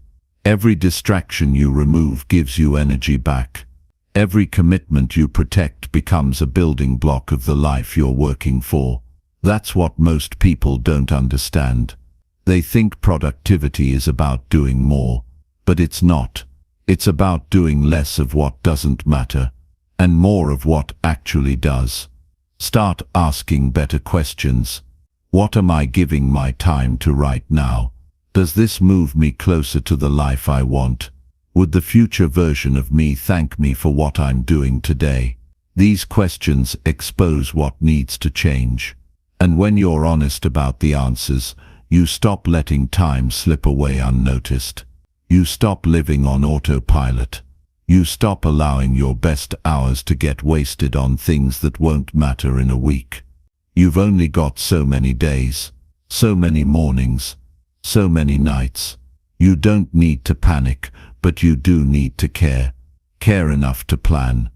Every distraction you remove gives you energy back. Every commitment you protect becomes a building block of the life you're working for. That's what most people don't understand. They think productivity is about doing more, but it's not. It's about doing less of what doesn't matter, and more of what actually does. Start asking better questions. What am I giving my time to right now? Does this move me closer to the life I want? Would the future version of me thank me for what I'm doing today? These questions expose what needs to change. And when you're honest about the answers, you stop letting time slip away unnoticed. You stop living on autopilot. You stop allowing your best hours to get wasted on things that won't matter in a week. You've only got so many days, so many mornings, so many nights. You don't need to panic, but you do need to care. Care enough to plan.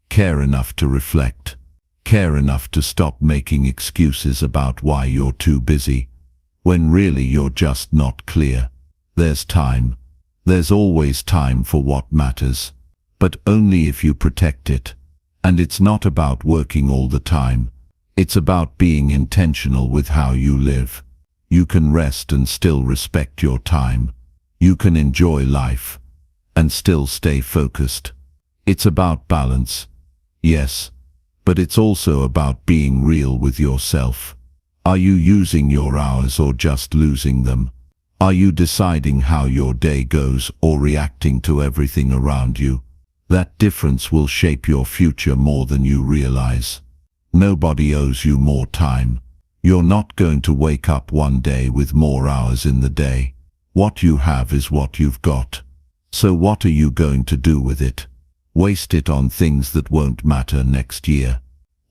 Care enough to reflect. Care enough to stop making excuses about why you're too busy, when really you're just not clear. There's time. There's always time for what matters, but only if you protect it. And it's not about working all the time. It's about being intentional with how you live. You can rest and still respect your time. You can enjoy life and still stay focused. It's about balance, yes, but it's also about being real with yourself. Are you using your hours or just losing them? Are you deciding how your day goes or reacting to everything around you? That difference will shape your future more than you realize. Nobody owes you more time. You're not going to wake up one day with more hours in the day. What you have is what you've got. So what are you going to do with it? Waste it on things that won't matter next year,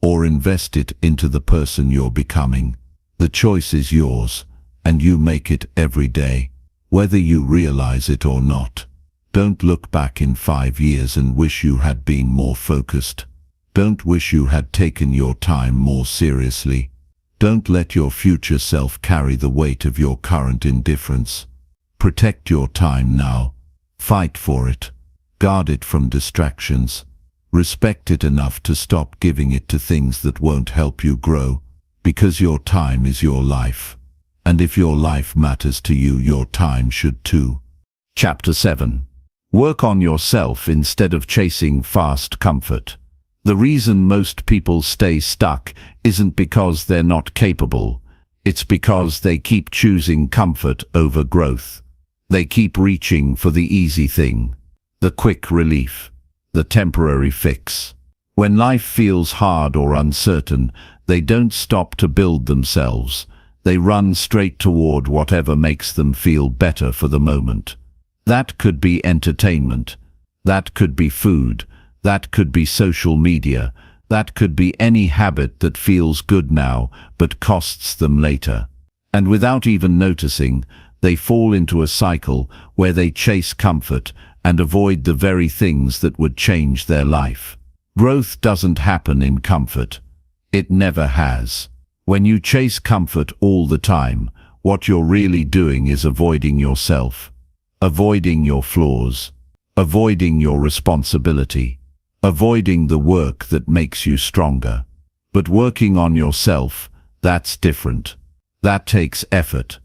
or invest it into the person you're becoming. The choice is yours, and you make it every day, whether you realize it or not. Don't look back in 5 years and wish you had been more focused. Don't wish you had taken your time more seriously. Don't let your future self carry the weight of your current indifference. Protect your time now. Fight for it. Guard it from distractions. Respect it enough to stop giving it to things that won't help you grow, because your time is your life. And if your life matters to you, your time should too. Chapter 7. Work on yourself instead of chasing fast comfort. The reason most people stay stuck isn't because they're not capable. It's because they keep choosing comfort over growth. They keep reaching for the easy thing, the quick relief, the temporary fix. When life feels hard or uncertain, they don't stop to build themselves. They run straight toward whatever makes them feel better for the moment. That could be entertainment. That could be food. That could be social media. That could be any habit that feels good now but costs them later. And without even noticing, they fall into a cycle where they chase comfort and avoid the very things that would change their life. Growth doesn't happen in comfort. It never has. When you chase comfort all the time, what you're really doing is avoiding yourself, avoiding your flaws, avoiding your responsibility, avoiding the work that makes you stronger. But working on yourself, that's different. That takes effort.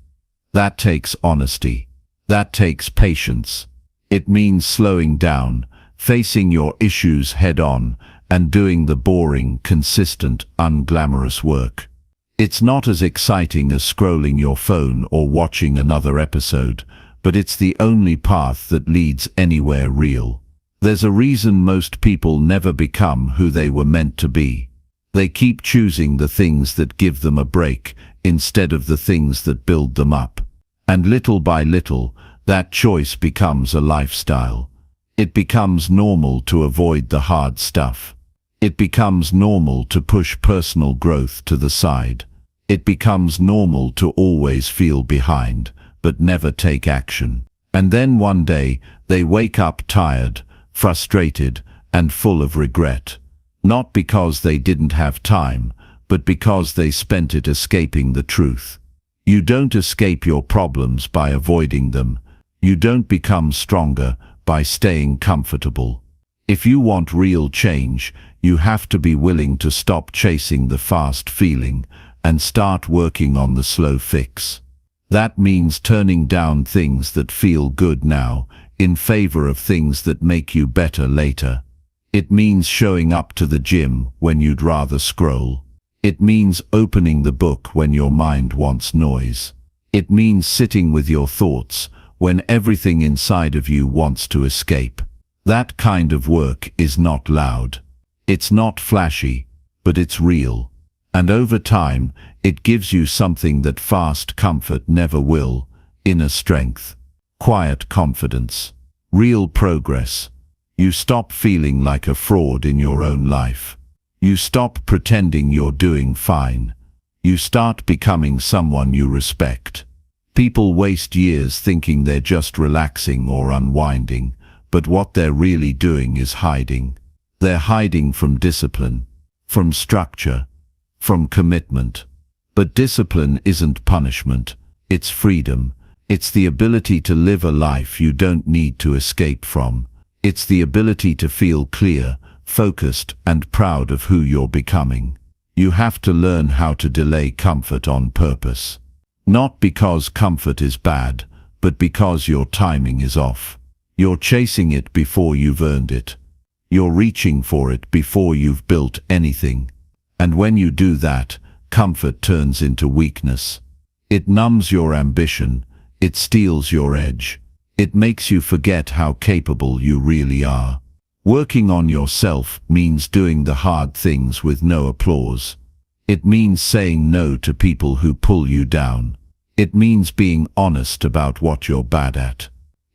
That takes honesty. That takes patience. It means slowing down, facing your issues head-on, and doing the boring, consistent, unglamorous work. It's not as exciting as scrolling your phone or watching another episode, but it's the only path that leads anywhere real. There's a reason most people never become who they were meant to be. They keep choosing the things that give them a break instead of the things that build them up. And little by little, that choice becomes a lifestyle. It becomes normal to avoid the hard stuff. It becomes normal to push personal growth to the side. It becomes normal to always feel behind, but never take action. And then one day, they wake up tired, frustrated, and full of regret. Not because they didn't have time, but because they spent it escaping the truth. You don't escape your problems by avoiding them. You don't become stronger by staying comfortable. If you want real change, you have to be willing to stop chasing the fast feeling and start working on the slow fix. That means turning down things that feel good now in favor of things that make you better later. It means showing up to the gym when you'd rather scroll. It means opening the book when your mind wants noise. It means sitting with your thoughts when everything inside of you wants to escape. That kind of work is not loud. It's not flashy, but it's real. And over time, it gives you something that fast comfort never will: inner strength, quiet confidence, real progress. You stop feeling like a fraud in your own life. You stop pretending you're doing fine. You start becoming someone you respect. People waste years thinking they're just relaxing or unwinding, but what they're really doing is hiding. They're hiding from discipline, from structure, from commitment. But discipline isn't punishment, it's freedom. It's the ability to live a life you don't need to escape from. It's the ability to feel clear, focused, and proud of who you're becoming. You have to learn how to delay comfort on purpose. Not because comfort is bad, but because your timing is off. You're chasing it before you've earned it. You're reaching for it before you've built anything. And when you do that, comfort turns into weakness. It numbs your ambition. It steals your edge. It makes you forget how capable you really are. Working on yourself means doing the hard things with no applause. It means saying no to people who pull you down. It means being honest about what you're bad at.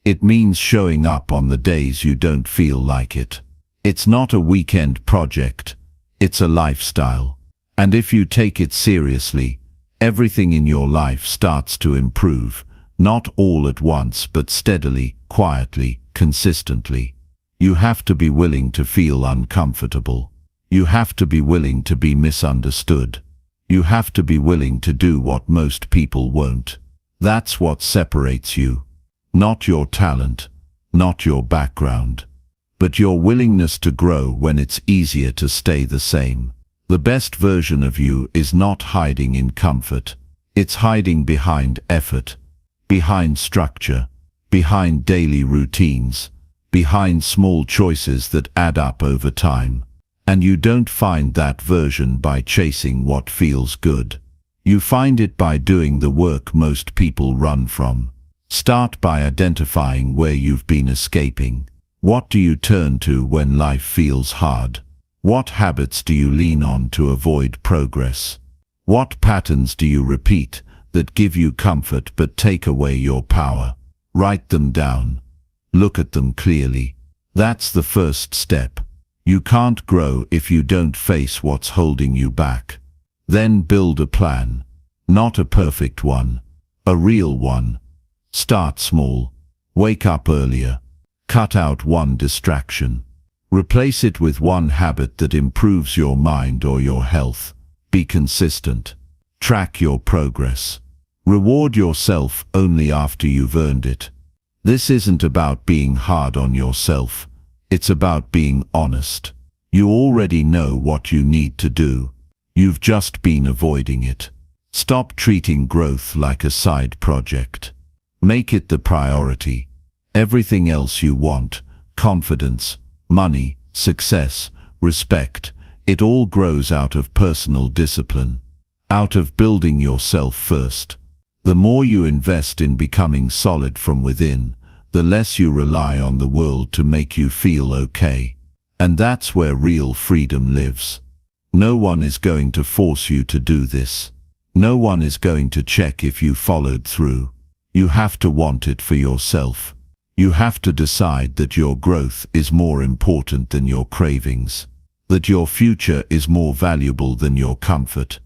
It means showing up on the days you don't feel like it. It's not a weekend project. It's a lifestyle. And if you take it seriously, everything in your life starts to improve. Not all at once, but steadily, quietly, consistently. You have to be willing to feel uncomfortable. You have to be willing to be misunderstood. You have to be willing to do what most people won't. That's what separates you. Not your talent, not your background, but your willingness to grow when it's easier to stay the same. The best version of you is not hiding in comfort. It's hiding behind effort, behind structure, behind daily routines, behind small choices that add up over time. And you don't find that version by chasing what feels good. You find it by doing the work most people run from. Start by identifying where you've been escaping. What do you turn to when life feels hard? What habits do you lean on to avoid progress? What patterns do you repeat that give you comfort but take away your power? Write them down. Look at them clearly. That's the first step. You can't grow if you don't face what's holding you back. Then build a plan. Not a perfect one, a real one. Start small. Wake up earlier. Cut out one distraction. Replace it with one habit that improves your mind or your health. Be consistent. Track your progress. Reward yourself only after you've earned it. This isn't about being hard on yourself. It's about being honest. You already know what you need to do. You've just been avoiding it. Stop treating growth like a side project. Make it the priority. Everything else you want, confidence, money, success, respect, it all grows out of personal discipline, out of building yourself first. The more you invest in becoming solid from within, the less you rely on the world to make you feel okay. And that's where real freedom lives. No one is going to force you to do this. No one is going to check if you followed through. You have to want it for yourself. You have to decide that your growth is more important than your cravings, that your future is more valuable than your comfort,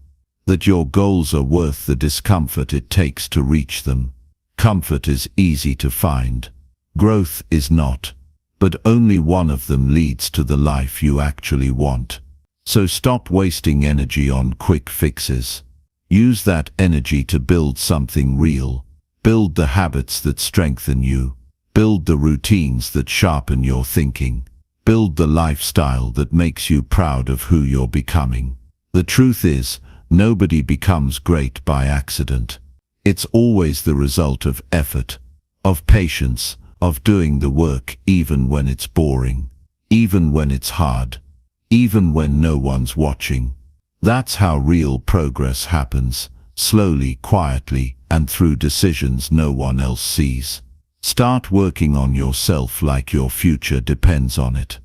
that your goals are worth the discomfort it takes to reach them. Comfort is easy to find. Growth is not. But only one of them leads to the life you actually want. So stop wasting energy on quick fixes. Use that energy to build something real. Build the habits that strengthen you. Build the routines that sharpen your thinking. Build the lifestyle that makes you proud of who you're becoming. The truth is, nobody becomes great by accident. It's always the result of effort, of patience, of doing the work even when it's boring, even when it's hard, even when no one's watching. That's how real progress happens, slowly, quietly, and through decisions no one else sees. Start working on yourself like your future depends on it.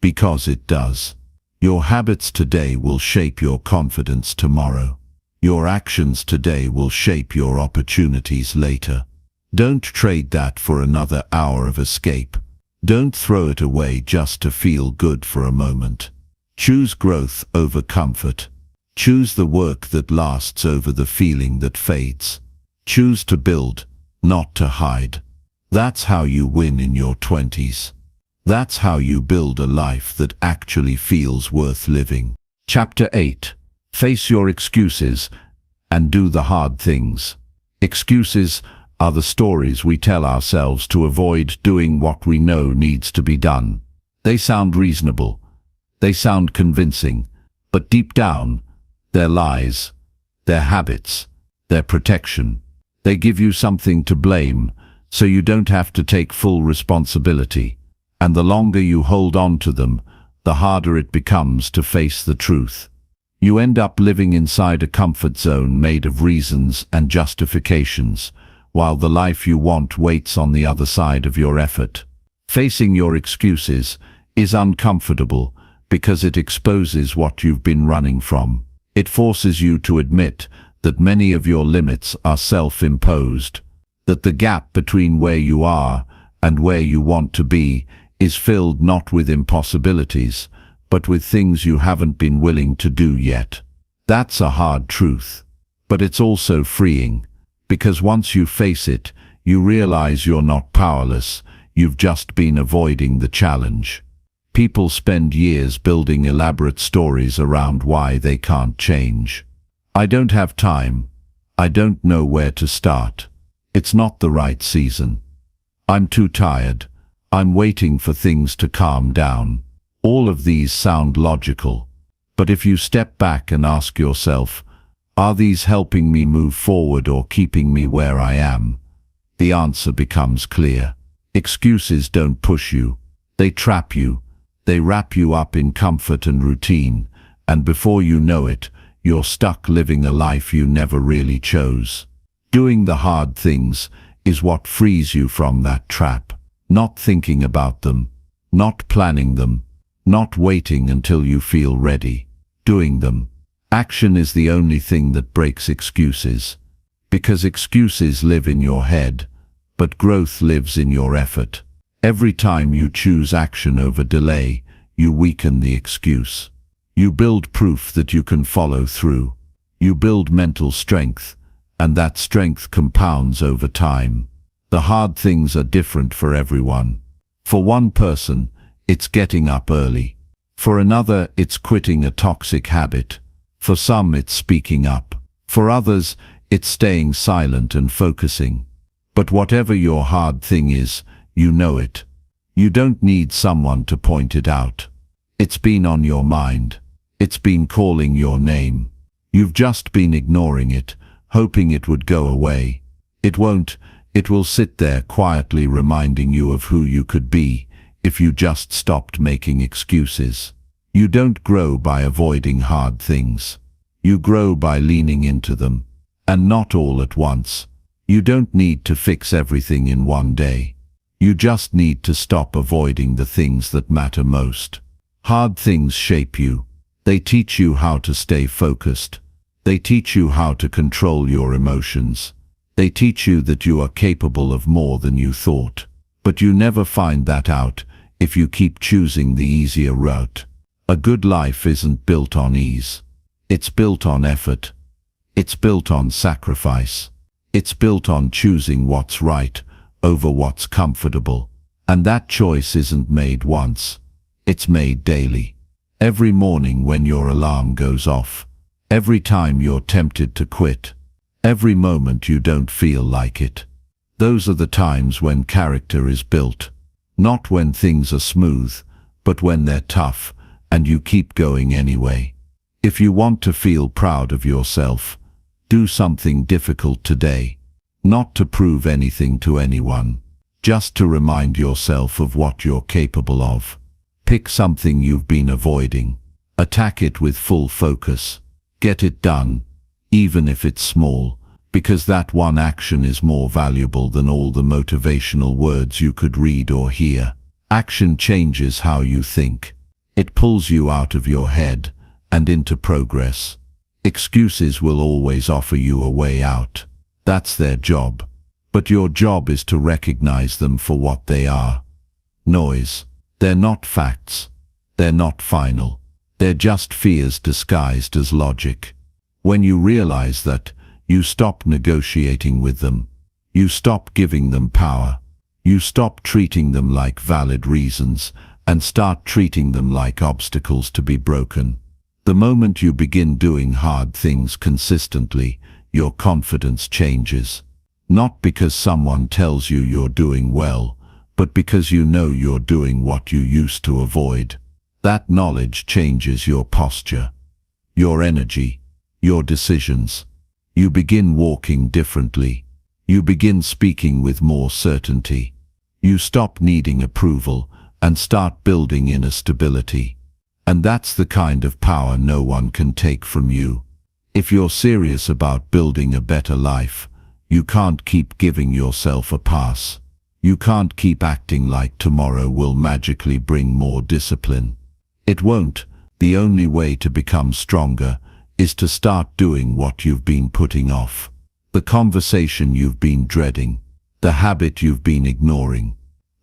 Because it does. Your habits today will shape your confidence tomorrow. Your actions today will shape your opportunities later. Don't trade that for another hour of escape. Don't throw it away just to feel good for a moment. Choose growth over comfort. Choose the work that lasts over the feeling that fades. Choose to build, not to hide. That's how you win in your 20s. That's how you build a life that actually feels worth living. Chapter 8. Face your excuses and do the hard things. Excuses are the stories we tell ourselves to avoid doing what we know needs to be done. They sound reasonable. They sound convincing. But deep down, they're lies. They're habits. They're protection. They give you something to blame, so you don't have to take full responsibility. And the longer you hold on to them, the harder it becomes to face the truth. You end up living inside a comfort zone made of reasons and justifications, while the life you want waits on the other side of your effort. Facing your excuses is uncomfortable because it exposes what you've been running from. It forces you to admit that many of your limits are self-imposed, that the gap between where you are and where you want to be is filled not with impossibilities, but with things you haven't been willing to do yet. That's a hard truth, but it's also freeing, because once you face it, you realize you're not powerless, you've just been avoiding the challenge. People spend years building elaborate stories around why they can't change. I don't have time. I don't know where to start. It's not the right season. I'm too tired. I'm waiting for things to calm down. All of these sound logical. But if you step back and ask yourself, are these helping me move forward or keeping me where I am? The answer becomes clear. Excuses don't push you. They trap you. They wrap you up in comfort and routine, and before you know it, you're stuck living a life you never really chose. Doing the hard things is what frees you from that trap. Not thinking about them, not planning them, not waiting until you feel ready. Doing them. Action is the only thing that breaks excuses. Because excuses live in your head, but growth lives in your effort. Every time you choose action over delay, you weaken the excuse. You build proof that you can follow through. You build mental strength, and that strength compounds over time. The hard things are different for everyone. For one person, it's getting up early. For another, it's quitting a toxic habit. For some, it's speaking up. For others, it's staying silent and focusing. But whatever your hard thing is, you know it. You don't need someone to point it out. It's been on your mind. It's been calling your name. You've just been ignoring it, hoping it would go away. It won't. It will sit there quietly reminding you of who you could be if you just stopped making excuses. You don't grow by avoiding hard things. You grow by leaning into them, and not all at once. You don't need to fix everything in one day. You just need to stop avoiding the things that matter most. Hard things shape you. They teach you how to stay focused. They teach you how to control your emotions. They teach you that you are capable of more than you thought. But you never find that out if you keep choosing the easier route. A good life isn't built on ease. It's built on effort. It's built on sacrifice. It's built on choosing what's right over what's comfortable. And that choice isn't made once. It's made daily. Every morning when your alarm goes off. Every time you're tempted to quit. Every moment you don't feel like it. Those are the times when character is built. Not when things are smooth, but when they're tough and you keep going anyway. If you want to feel proud of yourself, do something difficult today. Not to prove anything to anyone, just to remind yourself of what you're capable of. Pick something you've been avoiding. Attack it with full focus. Get it done, even if it's small, because that one action is more valuable than all the motivational words you could read or hear. Action changes how you think. It pulls you out of your head and into progress. Excuses will always offer you a way out. That's their job. But your job is to recognize them for what they are. Noise. They're not facts. They're not final. They're just fears disguised as logic. When you realize that, you stop negotiating with them. You stop giving them power. You stop treating them like valid reasons and start treating them like obstacles to be broken. The moment you begin doing hard things consistently, your confidence changes. Not because someone tells you you're doing well, but because you know you're doing what you used to avoid. That knowledge changes your posture, your energy, your decisions. You begin walking differently. You begin speaking with more certainty. You stop needing approval and start building inner stability. And that's the kind of power no one can take from you. If you're serious about building a better life, you can't keep giving yourself a pass. You can't keep acting like tomorrow will magically bring more discipline. It won't. The only way to become stronger is to start doing what you've been putting off. The conversation you've been dreading, the habit you've been ignoring,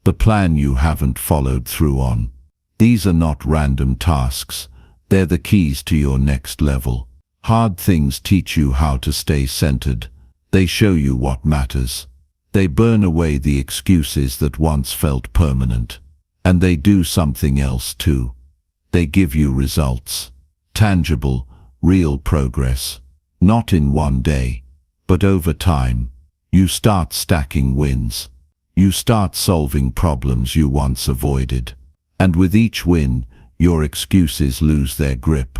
the plan you haven't followed through on. These are not random tasks. They're the keys to your next level. Hard things teach you how to stay centered. They show you what matters. They burn away the excuses that once felt permanent. And they do something else too. They give you results. Tangible, real progress. Not in one day, but over time. You start stacking wins. You start solving problems you once avoided. And with each win, your excuses lose their grip.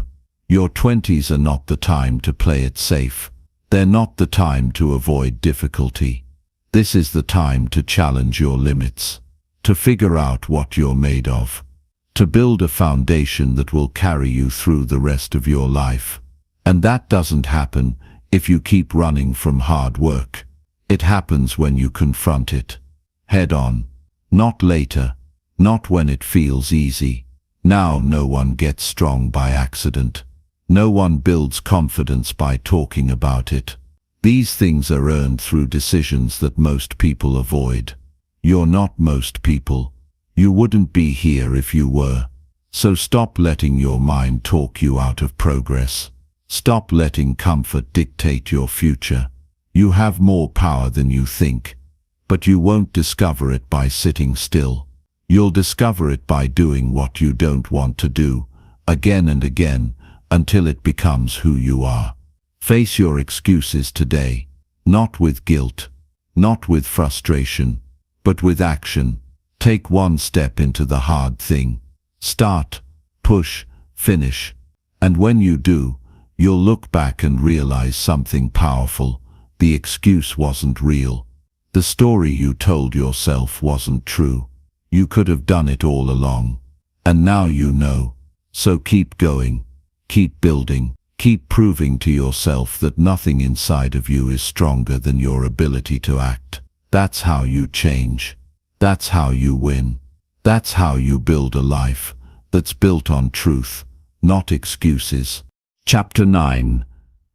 Your 20s are not the time to play it safe. They're not the time to avoid difficulty. This is the time to challenge your limits, to figure out what you're made of, to build a foundation that will carry you through the rest of your life. And that doesn't happen if you keep running from hard work. It happens when you confront it, head on, not later, not when it feels easy. Now no one gets strong by accident. No one builds confidence by talking about it. These things are earned through decisions that most people avoid. You're not most people. You wouldn't be here if you were. So stop letting your mind talk you out of progress. Stop letting comfort dictate your future. You have more power than you think. but you won't discover it by sitting still. You'll discover it by doing what you don't want to do, again and again, until it becomes who you are. Face your excuses today, not with guilt, not with frustration, but with action. Take one step into the hard thing. Start, push, finish. And when you do, you'll look back and realize something powerful. The excuse wasn't real. The story you told yourself wasn't true. You could have done it all along. And now you know. So keep going. Keep building. Keep proving to yourself that nothing inside of you is stronger than your ability to act. That's how you change. That's how you win. That's how you build a life that's built on truth, not excuses. Chapter 9.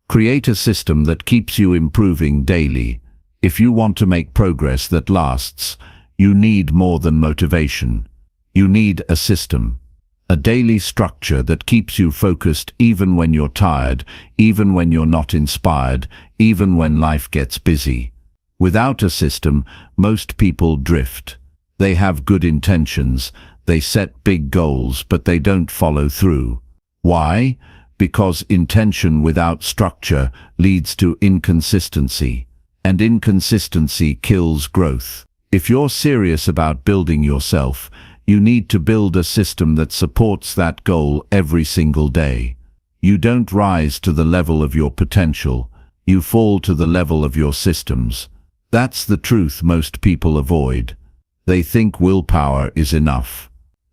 Create a system that keeps you improving daily. If you want to make progress that lasts, you need more than motivation. You need a system. A daily structure that keeps you focused even when you're tired, even when you're not inspired, even when life gets busy. Without a system, most people drift. They have good intentions, they set big goals, but they don't follow through. Why? Because intention without structure leads to inconsistency, and inconsistency kills growth. If you're serious about building yourself, you need to build a system that supports that goal every single day. You don't rise to the level of your potential, you fall to the level of your systems. That's the truth most people avoid. They think willpower is enough.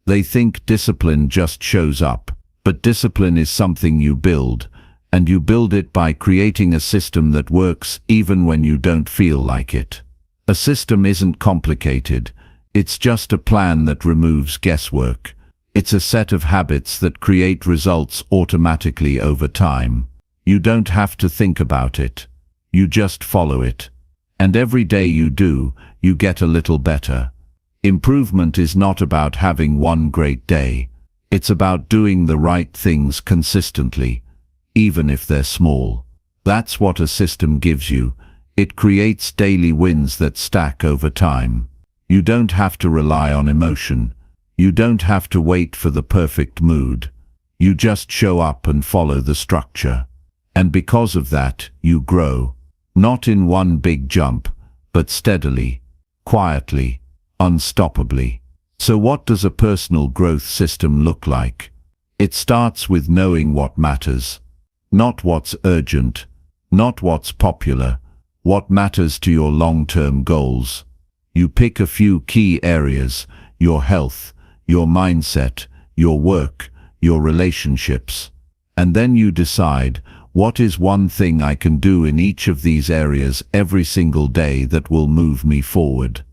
They think discipline just shows up. But discipline is something you build, and you build it by creating a system that works even when you don't feel like it. A system isn't complicated. It's just a plan that removes guesswork. It's a set of habits that create results automatically over time. You don't have to think about it. You just follow it. And every day you do, you get a little better. Improvement is not about having one great day. It's about doing the right things consistently, even if they're small. That's what a system gives you. It creates daily wins that stack over time. You don't have to rely on emotion. You don't have to wait for the perfect mood. You just show up and follow the structure. And because of that, you grow. Not in one big jump, but steadily, quietly, unstoppably. So what does a personal growth system look like? It starts with knowing what matters. Not what's urgent, not what's popular, what matters to your long-term goals. You pick a few key areas: your health, your mindset, your work, your relationships. And then you decide, what is one thing I can do in each of these areas every single day that will move me forward?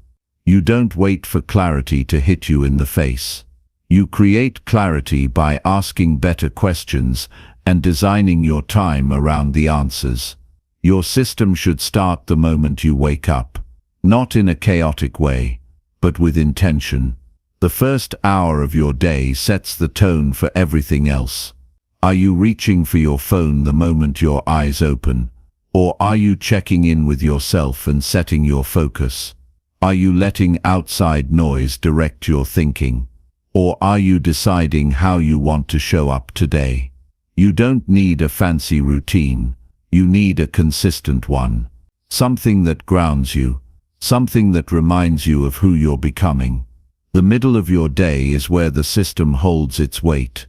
You don't wait for clarity to hit you in the face. You create clarity by asking better questions and designing your time around the answers. Your system should start the moment you wake up, not in a chaotic way, but with intention. The first hour of your day sets the tone for everything else. Are you reaching for your phone the moment your eyes open? Or are you checking in with yourself and setting your focus? Are you letting outside noise direct your thinking? Or are you deciding how you want to show up today? You don't need a fancy routine. You need a consistent one. Something that grounds you. Something that reminds you of who you're becoming. The middle of your day is where the system holds its weight.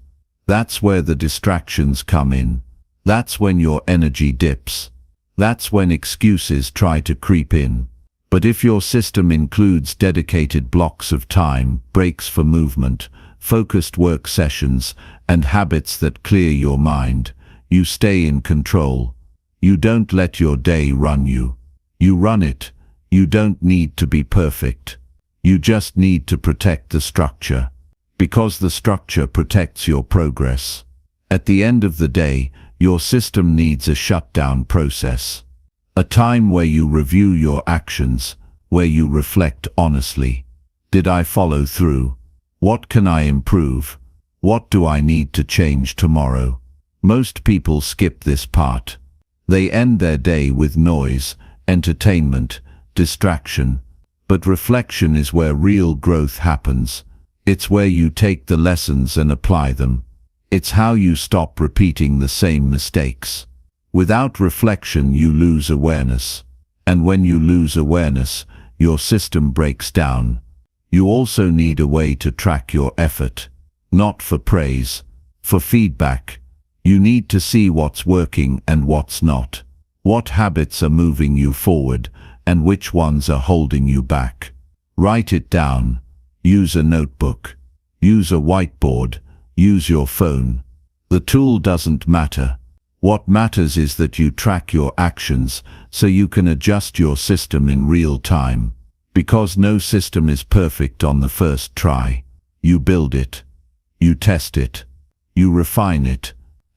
That's where the distractions come in. That's when your energy dips. That's when excuses try to creep in. But if your system includes dedicated blocks of time, breaks for movement, focused work sessions, and habits that clear your mind, you stay in control. You don't let your day run you. You run it. You don't need to be perfect. You just need to protect the structure. Because the structure protects your progress. At the end of the day, your system needs a shutdown process. A time where you review your actions, where you reflect honestly. Did I follow through? What can I improve? What do I need to change tomorrow? Most people skip this part. They end their day with noise, entertainment, distraction. But reflection is where real growth happens. It's where you take the lessons and apply them. It's how you stop repeating the same mistakes. Without reflection, you lose awareness. And when you lose awareness, your system breaks down. You also need a way to track your effort. Not for praise, for feedback. You need to see what's working and what's not. What habits are moving you forward and which ones are holding you back. Write it down. Use a notebook. Use a whiteboard. Use your phone. The tool doesn't matter. What matters is that you track your actions so you can adjust your system in real time. Because no system is perfect on the first try. You build it. You test it. You refine it.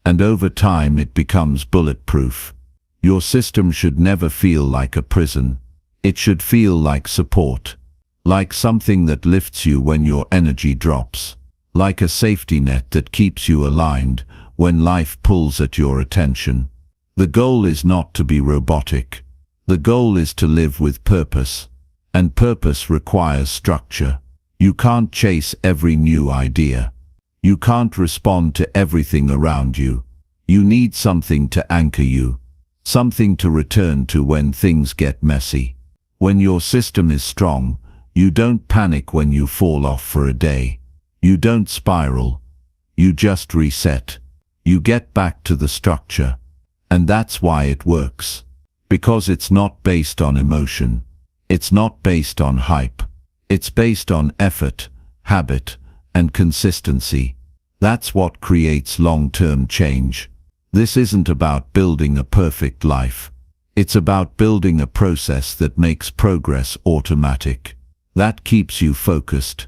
And over time it becomes bulletproof. Your system should never feel like a prison. It should feel like support. Like something that lifts you when your energy drops. Like a safety net that keeps you aligned when life pulls at your attention. The goal is not to be robotic. The goal is to live with purpose. And purpose requires structure. You can't chase every new idea. You can't respond to everything around you. You need something to anchor you. Something to return to when things get messy. When your system is strong, you don't panic when you fall off for a day. You don't spiral. You just reset. You get back to the structure. And that's why it works. Because it's not based on emotion. It's not based on hype. It's based on effort, habit, and consistency. That's what creates long-term change. This isn't about building a perfect life. It's about building a process that makes progress automatic. That keeps you focused.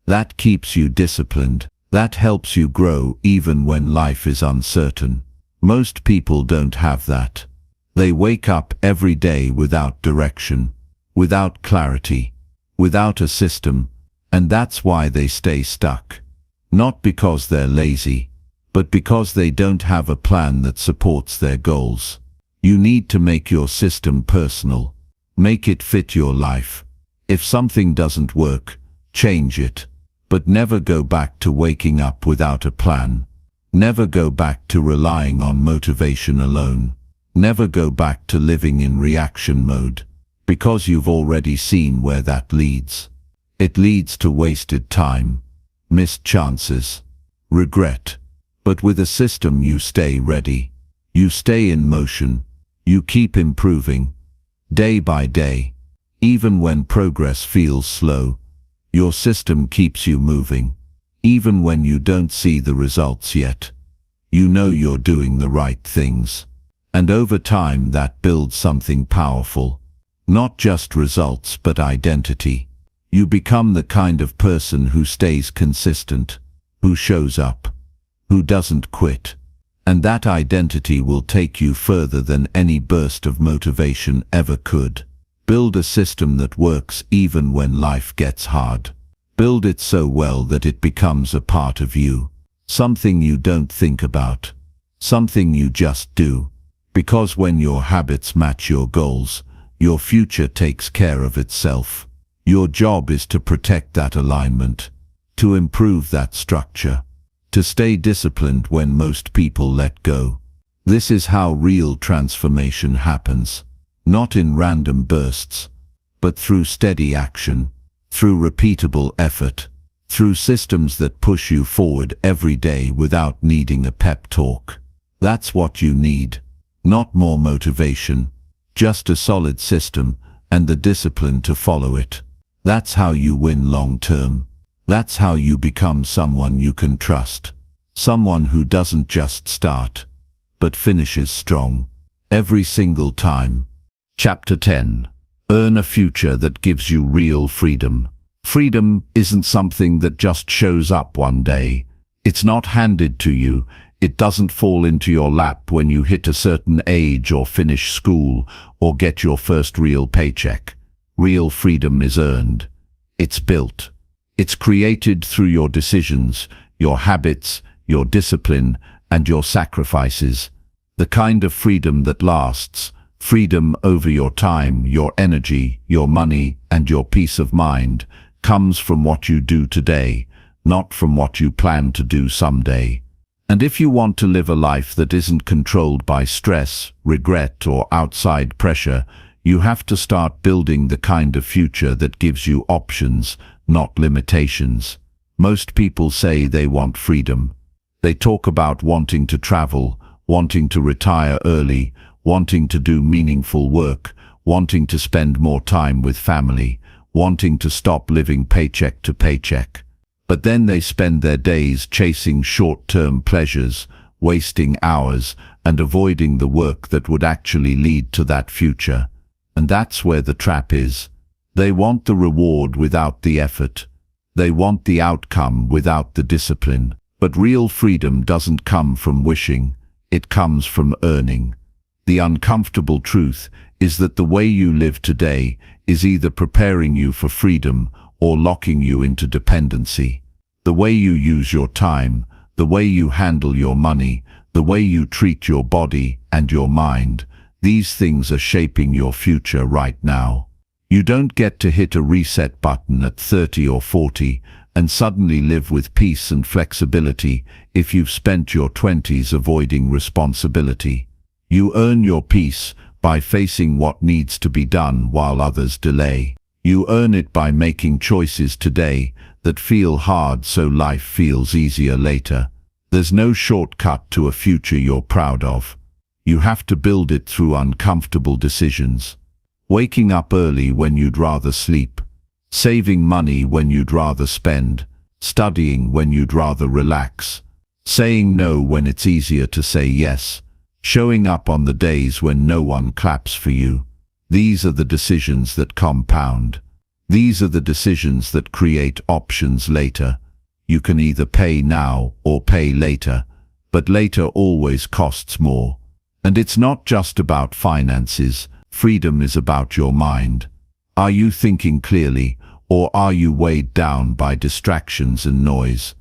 That keeps you disciplined. That helps you grow even when life is uncertain. Most people don't have that. They wake up every day without direction, without clarity, without a system, and that's why they stay stuck. Not because they're lazy, but because they don't have a plan that supports their goals. You need to make your system personal. Make it fit your life. If something doesn't work, change it. But never go back to waking up without a plan. Never go back to relying on motivation alone. Never go back to living in reaction mode. Because you've already seen where that leads. It leads to wasted time, missed chances, regret. But with a system you stay ready. You stay in motion. You keep improving. Day by day. Even when progress feels slow. Your system keeps you moving. Even when you don't see the results yet. You know you're doing the right things. And over time that builds something powerful. Not just results but identity. You become the kind of person who stays consistent, who shows up, who doesn't quit. And that identity will take you further than any burst of motivation ever could. Build a system that works even when life gets hard. Build it so well that it becomes a part of you. Something you don't think about. Something you just do. Because when your habits match your goals, your future takes care of itself. Your job is to protect that alignment, to improve that structure, to stay disciplined when most people let go. This is how real transformation happens. Not in random bursts, but through steady action, through repeatable effort, through systems that push you forward every day without needing a pep talk. That's what you need. Not more motivation, just a solid system and the discipline to follow it. That's how you win long term. That's how you become someone you can trust. Someone who doesn't just start, but finishes strong. Every single time. Chapter 10. Earn a future that gives you real freedom. Freedom isn't something that just shows up one day. It's not handed to you. It doesn't fall into your lap when you hit a certain age or finish school or get your first real paycheck. Real freedom is earned. It's built. It's created through your decisions, your habits, your discipline, and your sacrifices. The kind of freedom that lasts, Freedom over your time, your energy, your money, and your peace of mind comes from what you do today, not from what you plan to do someday. And if you want to live a life that isn't controlled by stress, regret, or outside pressure, you have to start building the kind of future that gives you options, not limitations. Most people say they want freedom. They talk about wanting to travel, wanting to retire early, wanting to do meaningful work, wanting to spend more time with family, wanting to stop living paycheck to paycheck. But then they spend their days chasing short-term pleasures, wasting hours, and avoiding the work that would actually lead to that future. And that's where the trap is. They want the reward without the effort. They want the outcome without the discipline. But real freedom doesn't come from wishing, it comes from earning. The uncomfortable truth is that the way you live today is either preparing you for freedom or locking you into dependency. The way you use your time, the way you handle your money, the way you treat your body and your mind, these things are shaping your future right now. You don't get to hit a reset button at 30 or 40 and suddenly live with peace and flexibility if you've spent your 20s avoiding responsibility. You earn your peace by facing what needs to be done while others delay. You earn it by making choices today that feel hard so life feels easier later. There's no shortcut to a future you're proud of. You have to build it through uncomfortable decisions. Waking up early when you'd rather sleep. Saving money when you'd rather spend. Studying when you'd rather relax. Saying no when it's easier to say yes. Showing up on the days when no one claps for you. These are the decisions that compound. These are the decisions that create options later. You can either pay now or pay later, but later always costs more. And it's not just about finances. Freedom is about your mind. Are you thinking clearly, or are you weighed down by distractions and noise?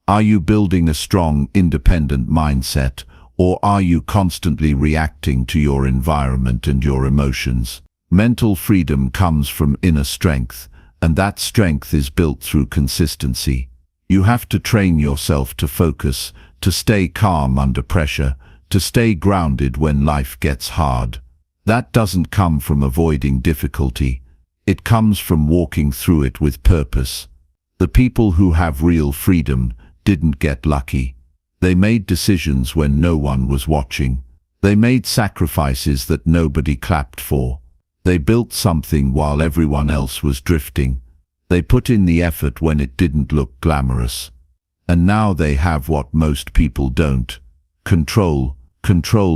Are you building a strong, independent mindset, or are you constantly reacting to your environment and your emotions? Mental freedom comes from inner strength, and that strength is built through consistency. You have to train yourself to focus, to stay calm under pressure, to stay grounded when life gets hard. That doesn't come from avoiding difficulty. It comes from walking through it with purpose. The people who have real freedom didn't get lucky. They made decisions when no one was watching. They made sacrifices that nobody clapped for. They built something while everyone else was drifting. They put in the effort when it didn't look glamorous. And now they have what most people don't. Control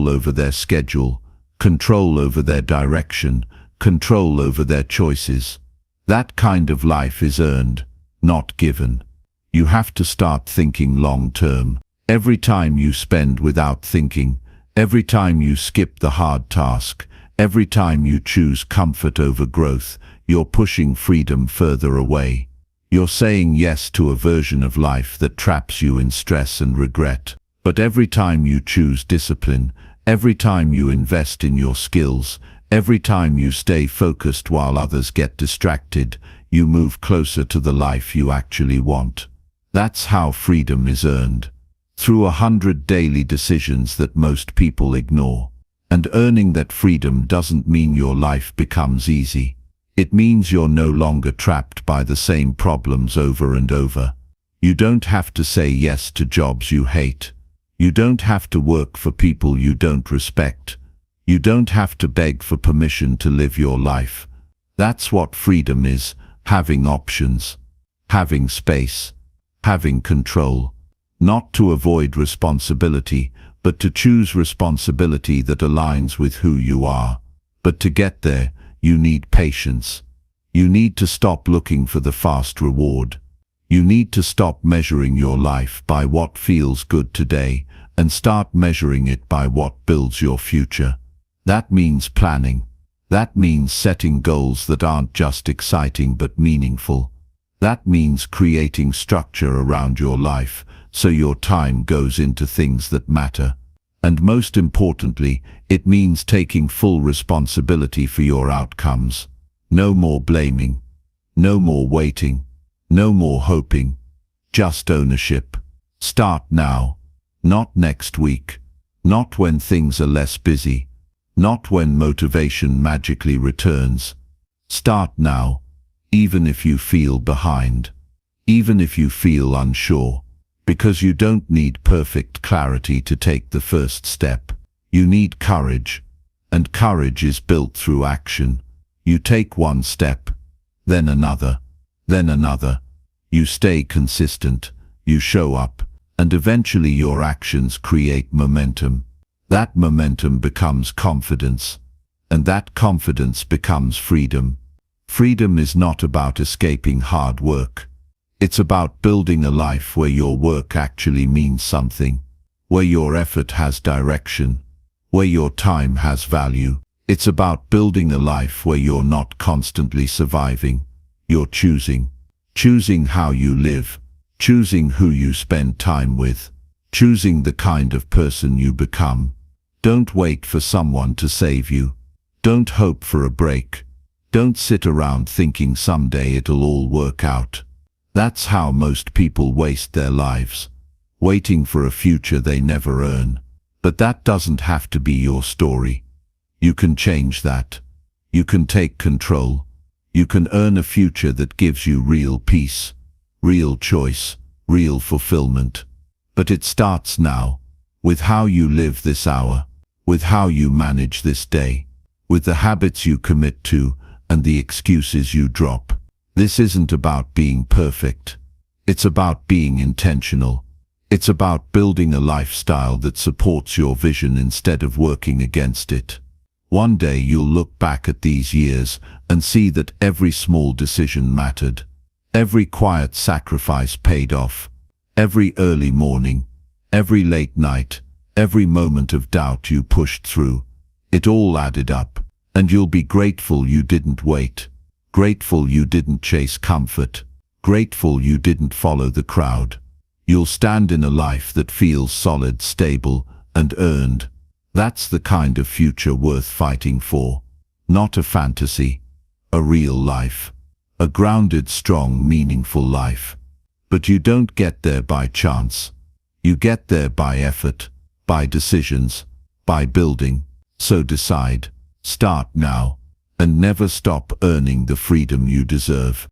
over their schedule, control over their direction, control over their choices. That kind of life is earned, not given. You have to start thinking long term. Every time you spend without thinking, every time you skip the hard task, every time you choose comfort over growth, you're pushing freedom further away. You're saying yes to a version of life that traps you in stress and regret. But every time you choose discipline, every time you invest in your skills, every time you stay focused while others get distracted, you move closer to the life you actually want. That's how freedom is earned. Through 100 daily decisions that most people ignore. And earning that freedom doesn't mean your life becomes easy. It means you're no longer trapped by the same problems over and over. You don't have to say yes to jobs you hate. You don't have to work for people you don't respect. You don't have to beg for permission to live your life. That's what freedom is, having options, having space, having control. Not to avoid responsibility, but to choose responsibility that aligns with who you are. But to get there, you need patience. You need to stop looking for the fast reward. You need to stop measuring your life by what feels good today and start measuring it by what builds your future. That means planning. That means setting goals that aren't just exciting but meaningful. That means creating structure around your life so your time goes into things that matter. And most importantly, it means taking full responsibility for your outcomes. No more blaming. No more waiting. No more hoping. Just ownership. Start now. Not next week. Not when things are less busy. Not when motivation magically returns. Start now, even if you feel behind. Even if you feel unsure. Because you don't need perfect clarity to take the first step. You need courage. And courage is built through action. You take one step, then another, then another. You stay consistent, you show up, and eventually your actions create momentum. That momentum becomes confidence, and that confidence becomes freedom. Freedom is not about escaping hard work. It's about building a life where your work actually means something, where your effort has direction, where your time has value. It's about building a life where you're not constantly surviving. You're choosing. Choosing how you live. Choosing who you spend time with. Choosing the kind of person you become. Don't wait for someone to save you. Don't hope for a break. Don't sit around thinking someday it'll all work out. That's how most people waste their lives, waiting for a future they never earn. But that doesn't have to be your story. You can change that. You can take control. You can earn a future that gives you real peace, real choice, real fulfillment. But it starts now, with how you live this hour, with how you manage this day, with the habits you commit to and the excuses you drop. This isn't about being perfect. It's about being intentional. It's about building a lifestyle that supports your vision instead of working against it. One day you'll look back at these years and see that every small decision mattered. Every quiet sacrifice paid off. Every early morning, every late night, every moment of doubt you pushed through. It all added up, and you'll be grateful you didn't wait. Grateful you didn't chase comfort. Grateful you didn't follow the crowd. You'll stand in a life that feels solid, stable, and earned. That's the kind of future worth fighting for. Not a fantasy. A real life. A grounded, strong, meaningful life. But you don't get there by chance. You get there by effort, by decisions, by building. So decide. Start now. And never stop earning the freedom you deserve.